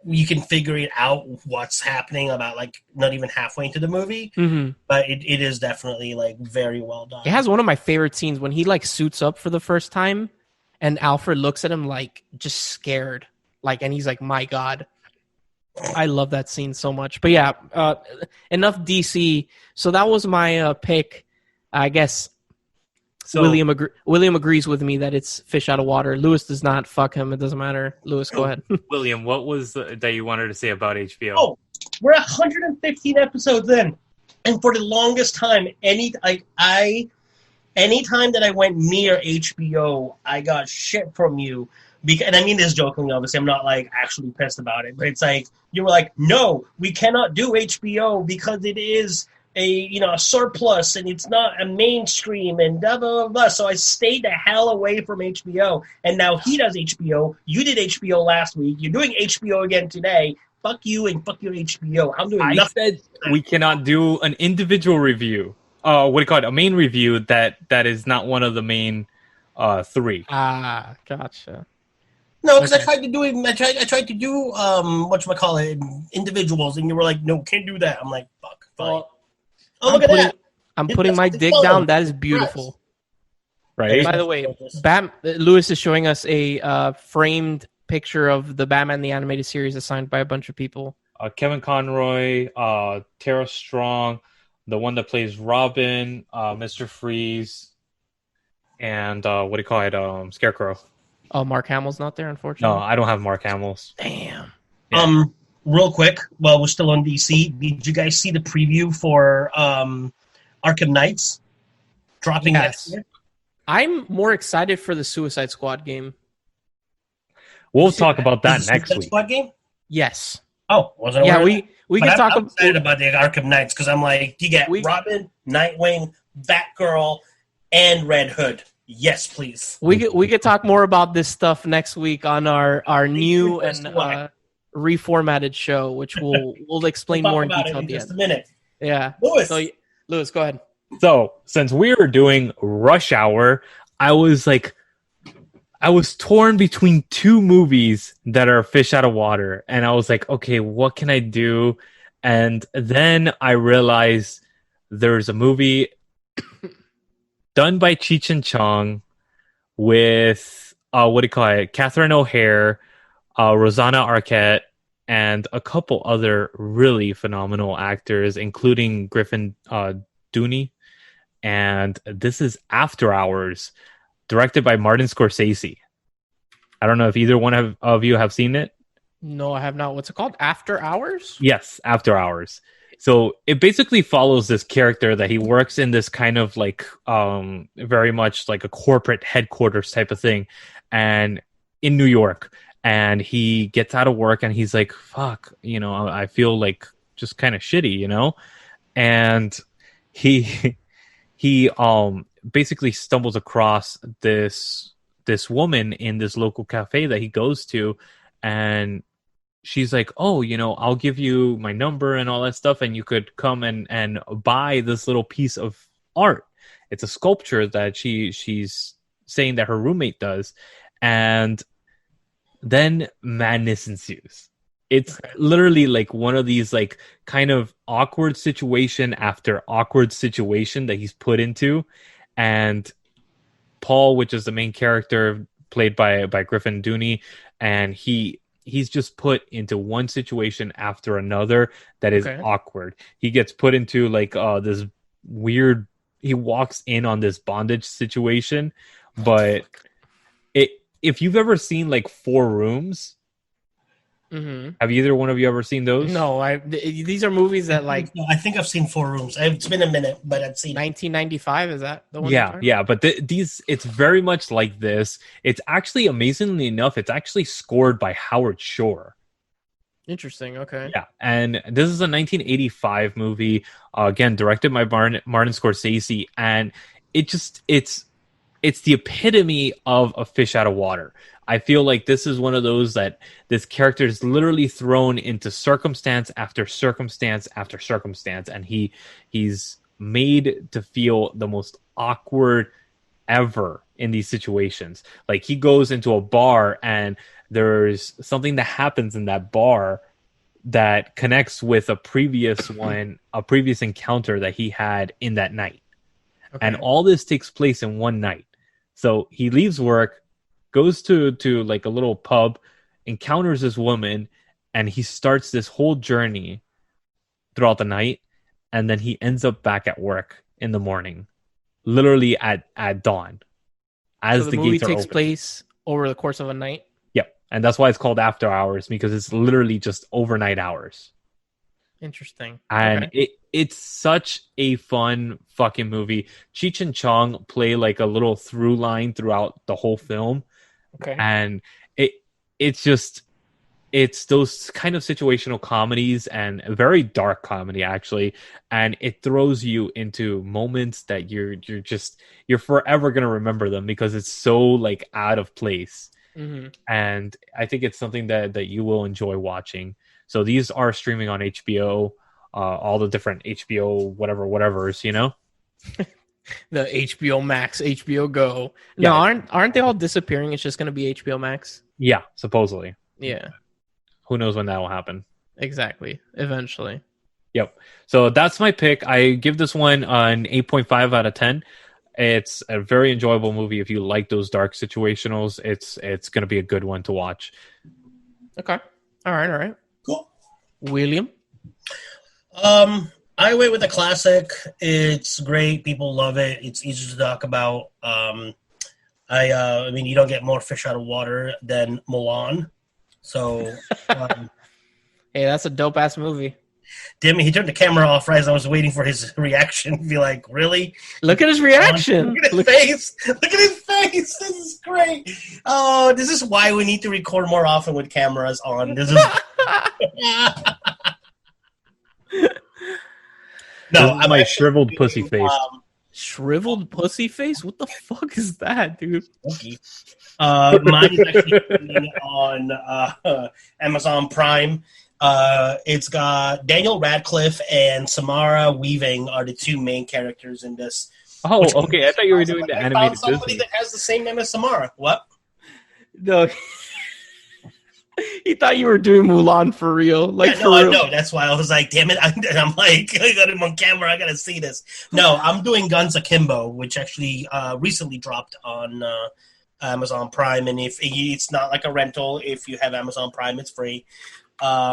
you can figure it out what's happening about like not even halfway into the movie. Mm-hmm. But it is definitely like very well done. It has one of my favorite scenes when he like suits up for the first time and Alfred looks at him like just scared. Like, and he's like, my God. I love that scene so much. But yeah, enough DC. So that was my pick. I guess so, William agrees with me that it's fish out of water. Lewis does not. Fuck him. It doesn't matter. Lewis, go ahead. William, what was that you wanted to say about HBO? Oh, we're 115 episodes in. And for the longest time, anytime that I went near HBO, I got shit from you. And I mean this jokingly, obviously. I'm not like actually pissed about it, but it's like you were like, "No, we cannot do HBO because it is a surplus and it's not a mainstream and blah blah blah blah." So I stayed the hell away from HBO, and now he does HBO. You did HBO last week. You're doing HBO again today. Fuck you and fuck your HBO. I'm doing nothing. I said we cannot do an individual review. What do you call it? A main review that is not one of the main three. Ah, gotcha. No, because I tried to do it. I tried to do whatchamacallit, individuals, and you were like, "No, can't do that." I'm like, "Fuck, fine." Look at that! I'm putting my dick down. That is beautiful. Right. By the way, Lewis is showing us a framed picture of the Batman the Animated Series assigned by a bunch of people. Kevin Conroy, Tara Strong, the one that plays Robin, Mr. Freeze, and what do you call it? Scarecrow. Oh, Mark Hamill's not there, unfortunately. No, I don't have Mark Hamill's. Damn. Yeah. Real quick, while we're still on DC, did you guys see the preview for Arkham Knights dropping next year? I'm more excited for the Suicide Squad game. We'll talk about that next week. Squad game? Yes. Oh, wasn't yeah, we can talk about excited about the Arkham Knights because I'm like, you get Robin, Nightwing, Batgirl, and Red Hood. Yes, please. We could talk more about this stuff next week on our new and reformatted show, which we'll explain more in detail at the end. Just a minute. Yeah. Lewis, go ahead. So, since we were doing Rushhour, I was torn between two movies that are fish out of water, and I was like, okay, what can I do? And then I realized there's a movie done by Cheech and Chong with Catherine O'Hare, Rosanna Arquette, and a couple other really phenomenal actors, including Griffin Dooney. And this is After Hours, directed by Martin Scorsese. I don't know if either one of you have seen it. No, I have not. What's it called? After Hours? Yes, After Hours. So it basically follows this character that he works in this kind of like very much like a corporate headquarters type of thing, and in New York. And he gets out of work and he's like, fuck, I feel like just kind of shitty, And he basically stumbles across this woman in this local cafe that he goes to, and she's like, oh, I'll give you my number and all that stuff, and you could come and buy this little piece of art. It's a sculpture that she's saying that her roommate does. And then madness ensues. It's literally like one of these like kind of awkward situation after awkward situation that he's put into. And Paul, which is the main character played by Griffin Dooney, and he's just put into one situation after another that is awkward. He gets put into like this weird, he walks in on this bondage situation, but if you've ever seen like Four Rooms, have either one of you ever seen those? No, these are movies that like. No, I think I've seen Four Rooms. It's been a minute, but I've seen 1995. Is that the one? Yeah. But these, it's very much like this. It's actually, amazingly enough, it's actually scored by Howard Shore. Interesting. Okay. Yeah, and this is a 1985 movie. Again, directed by Martin Scorsese, and it's the epitome of a fish out of water. I feel like this is one of those that this character is literally thrown into circumstance after circumstance after circumstance, and he's made to feel the most awkward ever in these situations. Like, he goes into a bar and there's something that happens in that bar that connects with a previous encounter that he had in that night. Okay. And all this takes place in one night. So he leaves work, goes to like a little pub, encounters this woman, and he starts this whole journey throughout the night, and then he ends up back at work in the morning, literally at dawn, as so the movie gates are takes open. place over the course of a night. Yep, and that's why it's called After Hours, because it's literally just overnight hours. Interesting. And it's such a fun fucking movie. Cheech and Chong play like a little through line throughout the whole film. Okay. And it's those kind of situational comedies, and a very dark comedy actually, and it throws you into moments that you're forever going to remember them because it's so like out of place. Mm-hmm. And I think it's something that you will enjoy watching. So these are streaming on HBO, all the different HBO whatever's, the HBO Max, HBO Go. Yeah. No, aren't they all disappearing? It's just going to be HBO Max. Yeah, supposedly. Yeah. Who knows when that will happen? Exactly. Eventually. Yep. So that's my pick. I give this one an 8.5 out of 10. It's a very enjoyable movie. If you like those dark situationals, it's going to be a good one to watch. Okay. All right. Cool. William? I went with a classic. It's great. People love it. It's easy to talk about. I mean, you don't get more fish out of water than Mulan. So, hey, that's a dope ass movie. Damn it, he turned the camera off right as I was waiting for his reaction. Be like, really? Look at his reaction. Look at his face. Look at his face. This is great. Oh, this is why we need to record more often with cameras on. This is. No, I'm my shriveled pussy face. Shriveled pussy face? What the fuck is that, dude? Mine is actually on Amazon Prime. It's got Daniel Radcliffe and Samara Weaving are the two main characters in this. Oh, okay. I thought you were doing the animated somebody Disney. that has the same name as Samara. What? No. He thought you were doing Mulan for real. Like, yeah, no, I know. That's why I was like, damn it. I'm like, I got him on camera. I got to see this. No, I'm doing Guns Akimbo, which actually recently dropped on Amazon Prime. And if it's not like a rental, if you have Amazon Prime, it's free.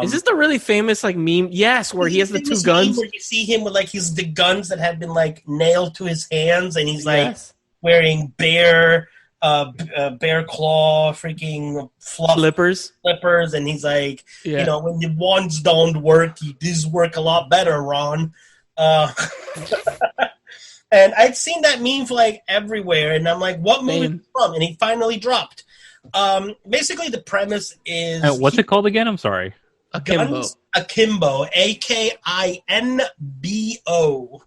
Is this the really famous like meme? Yes, where he has the two guns. Where you see him with like the guns that have been like nailed to his hands, and he's like wearing bear bear claw, freaking fluff slippers, and he's like, you know, when the wands don't work, these work a lot better, Ron. And I'd seen that meme for like everywhere, and I'm like, what movie is it from? And he finally dropped. Basically, the premise is what's it called again? I'm sorry. Akimbo. Akimbo, Akimbo.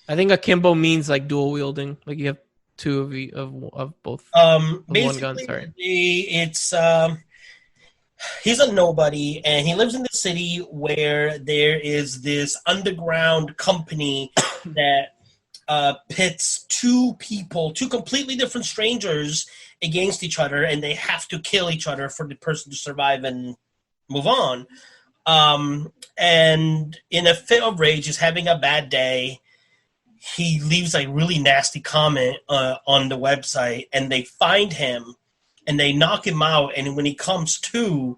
I think Akimbo means like dual wielding, like you have two of both. Basically, one gun. Sorry, it's he's a nobody, and he lives in the city where there is this underground company that pits two completely different strangers against each other, and they have to kill each other for the person to survive and move on. And in a fit of rage, he's having a bad day. He leaves a really nasty comment on the website, and they find him, and they knock him out. And when he comes to,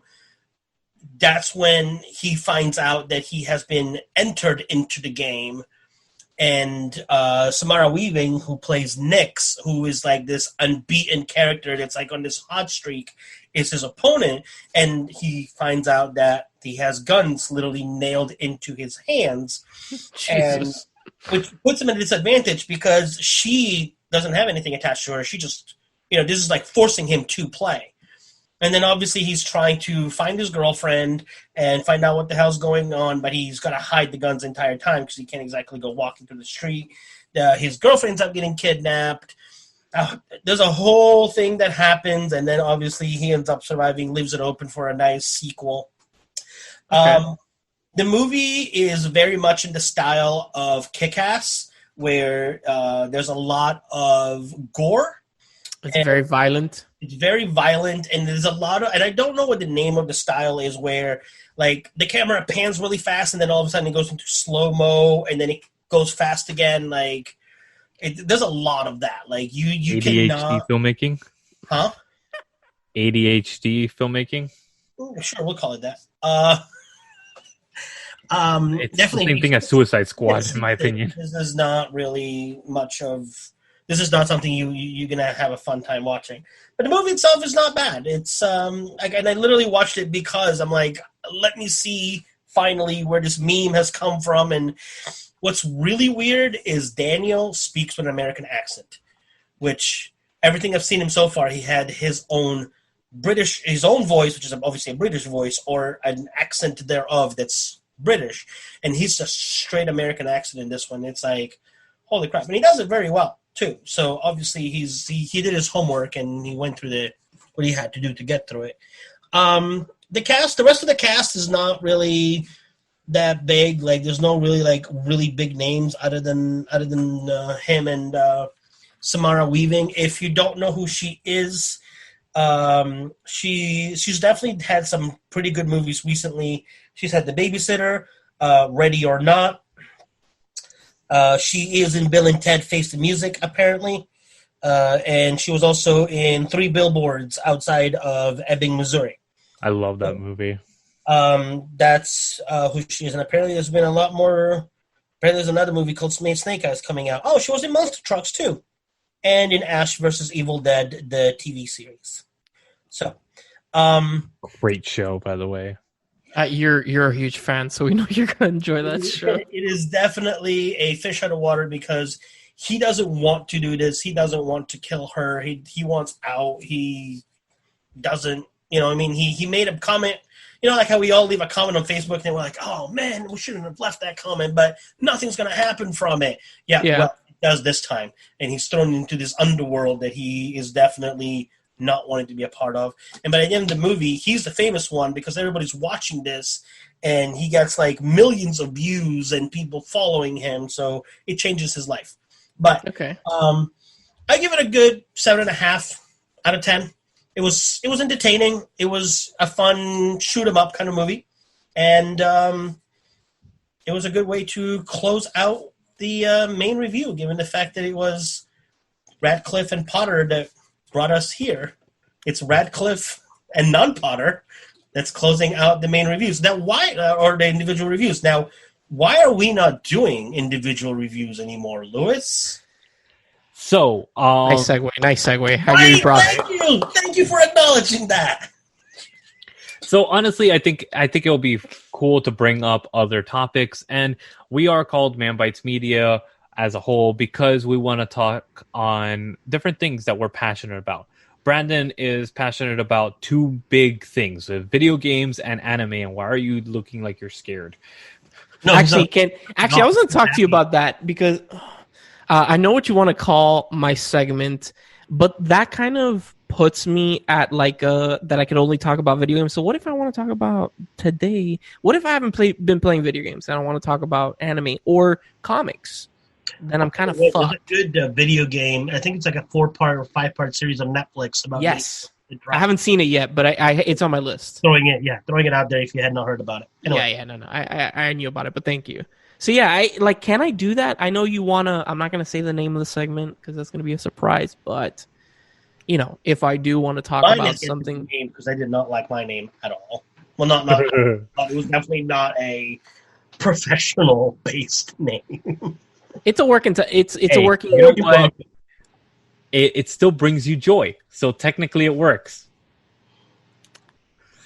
that's when he finds out that he has been entered into the game. And Samara Weaving, who plays Nyx, who is like this unbeaten character that's like on this hot streak, is his opponent. And he finds out that he has guns literally nailed into his hands. And which puts him at a disadvantage because she doesn't have anything attached to her. She just, this is like forcing him to play. And then obviously he's trying to find his girlfriend and find out what the hell's going on, but he's got to hide the guns the entire time because he can't exactly go walking through the street. His girlfriend ends up getting kidnapped. There's a whole thing that happens, and then obviously he ends up surviving, leaves it open for a nice sequel. Okay. The movie is very much in the style of Kick-Ass, where there's a lot of gore. It's very violent. It's very violent, and there's a lot of, and I don't know what the name of the style is, where like the camera pans really fast, and then all of a sudden it goes into slow-mo, and then it goes fast again. Like, there's a lot of that. Like you ADHD cannot filmmaking, huh? ADHD filmmaking. Sure, we'll call it that. It's definitely the same thing as Suicide Squad, in my opinion. This is not really much of. This is not something you're gonna have a fun time watching. But the movie itself is not bad. It's and I literally watched it because I'm like, let me see finally where this meme has come from. And what's really weird is Daniel speaks with an American accent, which everything I've seen him so far, he had his own voice, which is obviously a British voice, or an accent thereof that's British, and he's just straight American accent in this one. It's like, holy crap, and he does it very well too. So obviously he did his homework and he went through what he had to do to get through it. The rest of the cast is not really that big. Like there's no really like really big names other than him and Samara Weaving. If you don't know who she is, she's definitely had some pretty good movies recently. She's had The Babysitter, Ready or Not. She is in Bill and Ted Face the Music, apparently. And she was also in 3 Billboards Outside of Ebbing, Missouri. I love that movie. That's who she is. And apparently there's been a lot more. Apparently there's another movie called Snake Eyes coming out. Oh, she was in Monster Trucks, too. And in Ash vs. Evil Dead, the TV series. So, great show, by the way. You're a huge fan, so we know you're gonna enjoy that show. It is definitely a fish out of water because he doesn't want to do this. He doesn't want to kill her. He wants out. He doesn't. He made a comment. Like how we all leave a comment on Facebook and we're like, oh man, we shouldn't have left that comment, but nothing's gonna happen from it. Yeah. Well, it does this time, and he's thrown into this underworld that he is definitely not wanting to be a part of. And by the end of the movie, he's the famous one because everybody's watching this, and he gets like millions of views and people following him, so it changes his life. But okay, I give it a good 7.5 out of 10. It was entertaining. It was a fun shoot 'em up kind of movie, and it was a good way to close out the main review, given the fact that it was Radcliffe and Potter that brought us here. It's Radcliffe and non-Potter that's closing out the main reviews. Now, why, or the individual reviews? Now, why are we not doing individual reviews anymore, Lewis? So, nice segue. How you brought Thank you for acknowledging that. So honestly, I think it'll be cool to bring up other topics, and we are called Man Bites Media as a whole because we want to talk on different things that we're passionate about. Branden is passionate about two big things: video games and anime. And why are you looking like you're scared? No, I was going to talk to you about that because I know what you want to call my segment, but that kind of puts me at like that I could only talk about video games. So what if I want to talk about today? What if I haven't been playing video games and I want to talk about anime or comics? Then I'm kind of fucked. There's a good video game. I think it's like a 4-part or 5-part series on Netflix about. Yes, I haven't seen it yet, but it's on my list. Throwing it out there if you had not heard about it. Anyway. No. I knew about it, but thank you. So yeah, can I do that? I know you wanna. I'm not gonna say the name of the segment because that's gonna be a surprise. But if I do want to talk about something, because I did not like my name at all. Well, not it was definitely not a professional based name. It's a working. It's a working. You know what? It still brings you joy, so technically it works.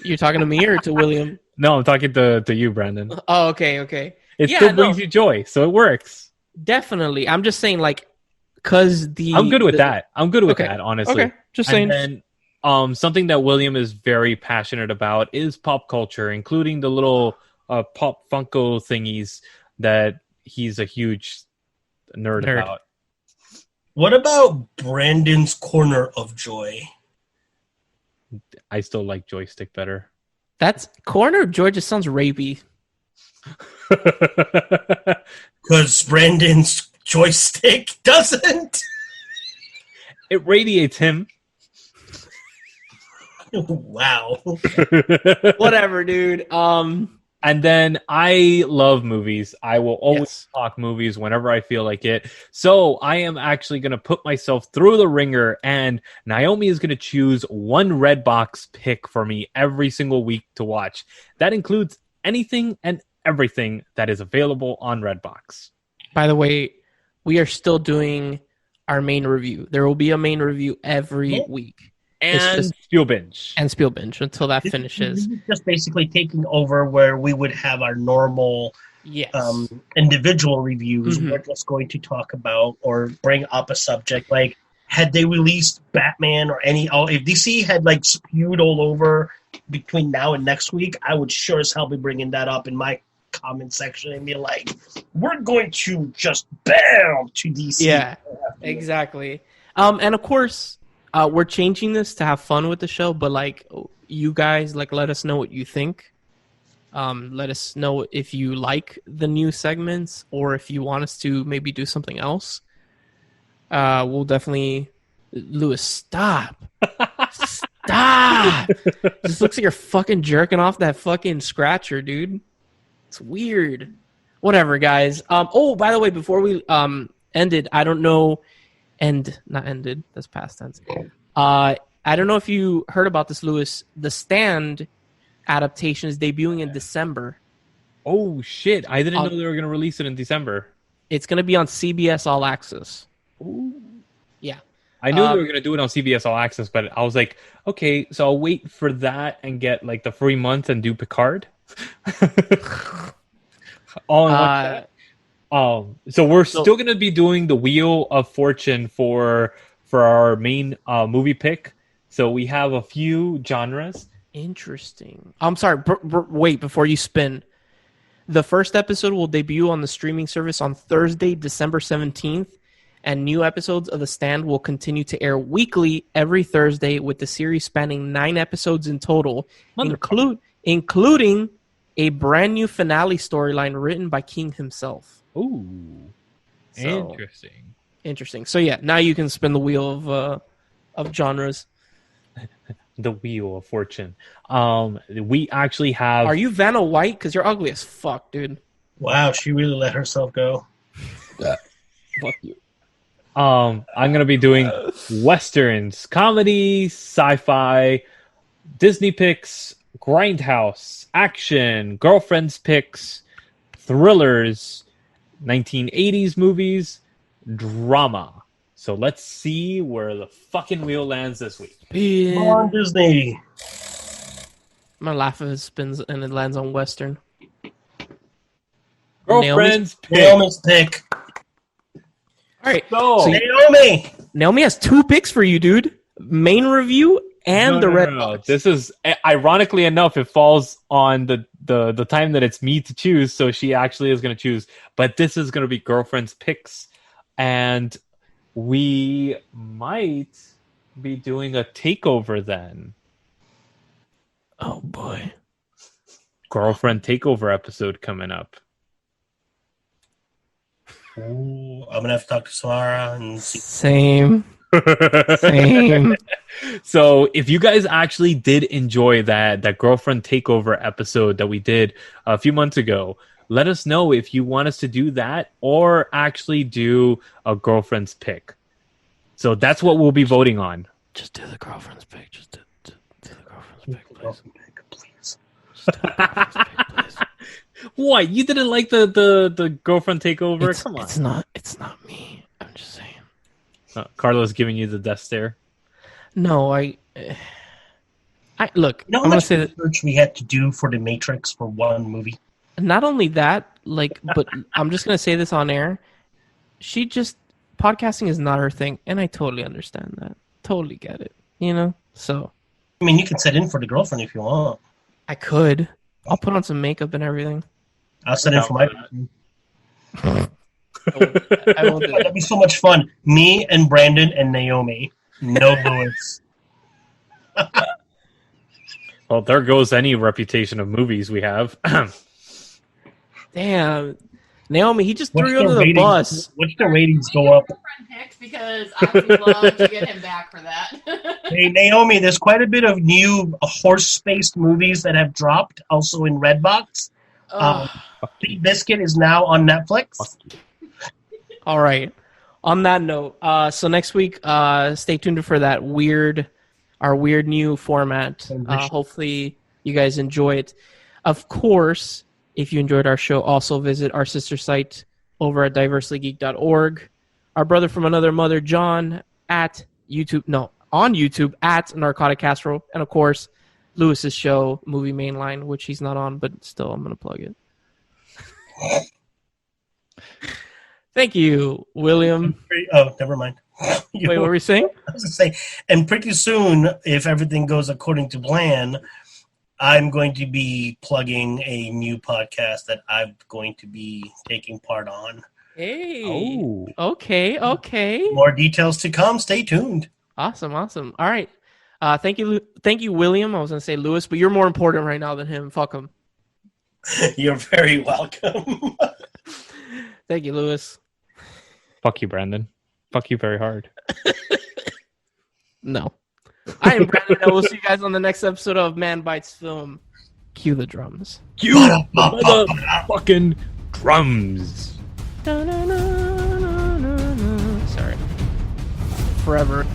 You're talking to me or to William? No, I'm talking to you, Branden. Oh, okay. It still brings you joy, so it works. Definitely. I'm just saying, because I'm good with that. I'm good with that, honestly. Okay, just saying. And then, something that William is very passionate about is pop culture, including the little pop Funko thingies that he's a huge nerd about. What about Branden's Corner of Joy? I still like Joystick better. That's Corner of Joy just sounds rapey. Because Branden's joystick doesn't. It radiates him. Wow. Whatever, dude. And then I love movies. I will always talk movies whenever I feel like it. So I am actually going to put myself through the ringer, and Naomi is going to choose one Redbox pick for me every single week to watch. That includes anything and everything that is available on Redbox. By the way, we are still doing our main review. There will be a main review every week. And Spiel Binge. And Spiel Binge until that finishes. This is just basically taking over where we would have our normal individual reviews. Mm-hmm. We're just going to talk about or bring up a subject. Like, had they released Batman or if DC had spewed all over between now and next week, I would sure as hell be bringing that up in my comment section and be like, we're going to just bam to DC. Yeah, exactly. And of course, we're changing this to have fun with the show, but you guys let us know what you think. Let us know if you like the new segments or if you want us to maybe do something else. We'll definitely. Lewis, stop. Stop. Just looks like you're fucking jerking off that fucking scratcher, dude. It's weird. Whatever, guys. By the way, before we ended, I don't know. Not ended. That's past tense. I don't know if you heard about this, Lewis. The Stand adaptation is debuting in December. Oh shit! I didn't know they were going to release it in December. It's going to be on CBS All Access. Ooh. Yeah, I knew they were going to do it on CBS All Access, but I was like, okay, so I'll wait for that and get the free month and do Picard. All in one set. So we're still going to be doing the Wheel of Fortune for our main movie pick. So we have a few genres. Interesting. I'm sorry. Wait, before you spin. The first episode will debut on the streaming service on Thursday, December 17th. And new episodes of The Stand will continue to air weekly every Thursday with the series spanning 9 episodes in total, including a brand new finale storyline written by King himself. Ooh, interesting. So yeah, now you can spin the wheel of genres. The Wheel of Fortune. We actually have. Are you Vanna White? Because you're ugly as fuck, dude. Wow, she really let herself go. Fuck you. I'm gonna be doing westerns, comedy, sci-fi, Disney picks, grindhouse, action, girlfriends picks, thrillers, 1980s movies, drama. So let's see where the fucking wheel lands this week. Come on, Disney. I'm gonna laugh if it spins and it lands on Western. Girlfriend's Naomi's pick. All right. So Naomi has 2 picks for you, dude. Main review and the red box. This is, ironically enough, it falls on the time that it's me to choose, so she actually is going to choose. But this is going to be girlfriend's picks, and we might be doing a takeover then. Oh boy. Girlfriend takeover episode coming up. Ooh, I'm gonna have to talk to Samara and see. Same. So if you guys actually did enjoy that girlfriend takeover episode that we did a few months ago, let us know if you want us to do that or actually do a girlfriend's pick. So that's what we'll be voting on. Just do the girlfriend's pick. Just do the girlfriend's pick, please. Please. What? You didn't like the girlfriend takeover? Come on. It's not me. I'm just saying. Carlos giving you the death stare. No, I look. You know how much research we had to do for The Matrix for one movie? Not only that, but I'm just gonna say this on air. Podcasting is not her thing, and I totally understand that. Totally get it. So. I mean, you can sit in for the girlfriend if you want. I could. I'll put on some makeup and everything. I'll sit in for my. I won't do that. That'd be so much fun. Me and Branden and Naomi. No Lewis. Well, there goes any reputation of movies we have. Damn. Naomi, he just threw you under the bus. Watch the ratings go up. Because I would love to get him back for that. Hey, Naomi, there's quite a bit of new horse-based movies that have dropped, also in Redbox. Big Biscuit is now on Netflix. All right. On that note, so next week, stay tuned for that our weird new format. Hopefully you guys enjoy it. Of course, if you enjoyed our show, also visit our sister site over at diverselygeek.org. Our brother from another mother, John, on YouTube at Narcotic Castro, and of course, Lewis's show, Movie Mainline, which he's not on, but still, I'm going to plug it. Thank you, William. Oh, never mind. Wait, what were you saying? I was going to say, and pretty soon, if everything goes according to plan, I'm going to be plugging a new podcast that I'm going to be taking part on. Hey. Oh. Okay. More details to come. Stay tuned. Awesome. All right. Thank you, William. I was going to say Lewis, but you're more important right now than him. Fuck him. You're very welcome. Thank you, Lewis. Fuck you, Branden. Fuck you very hard. No. I am Branden, and we'll see you guys on the next episode of Man Bites Film. Cue the drums. Cue the fucking drums. Sorry. Forever.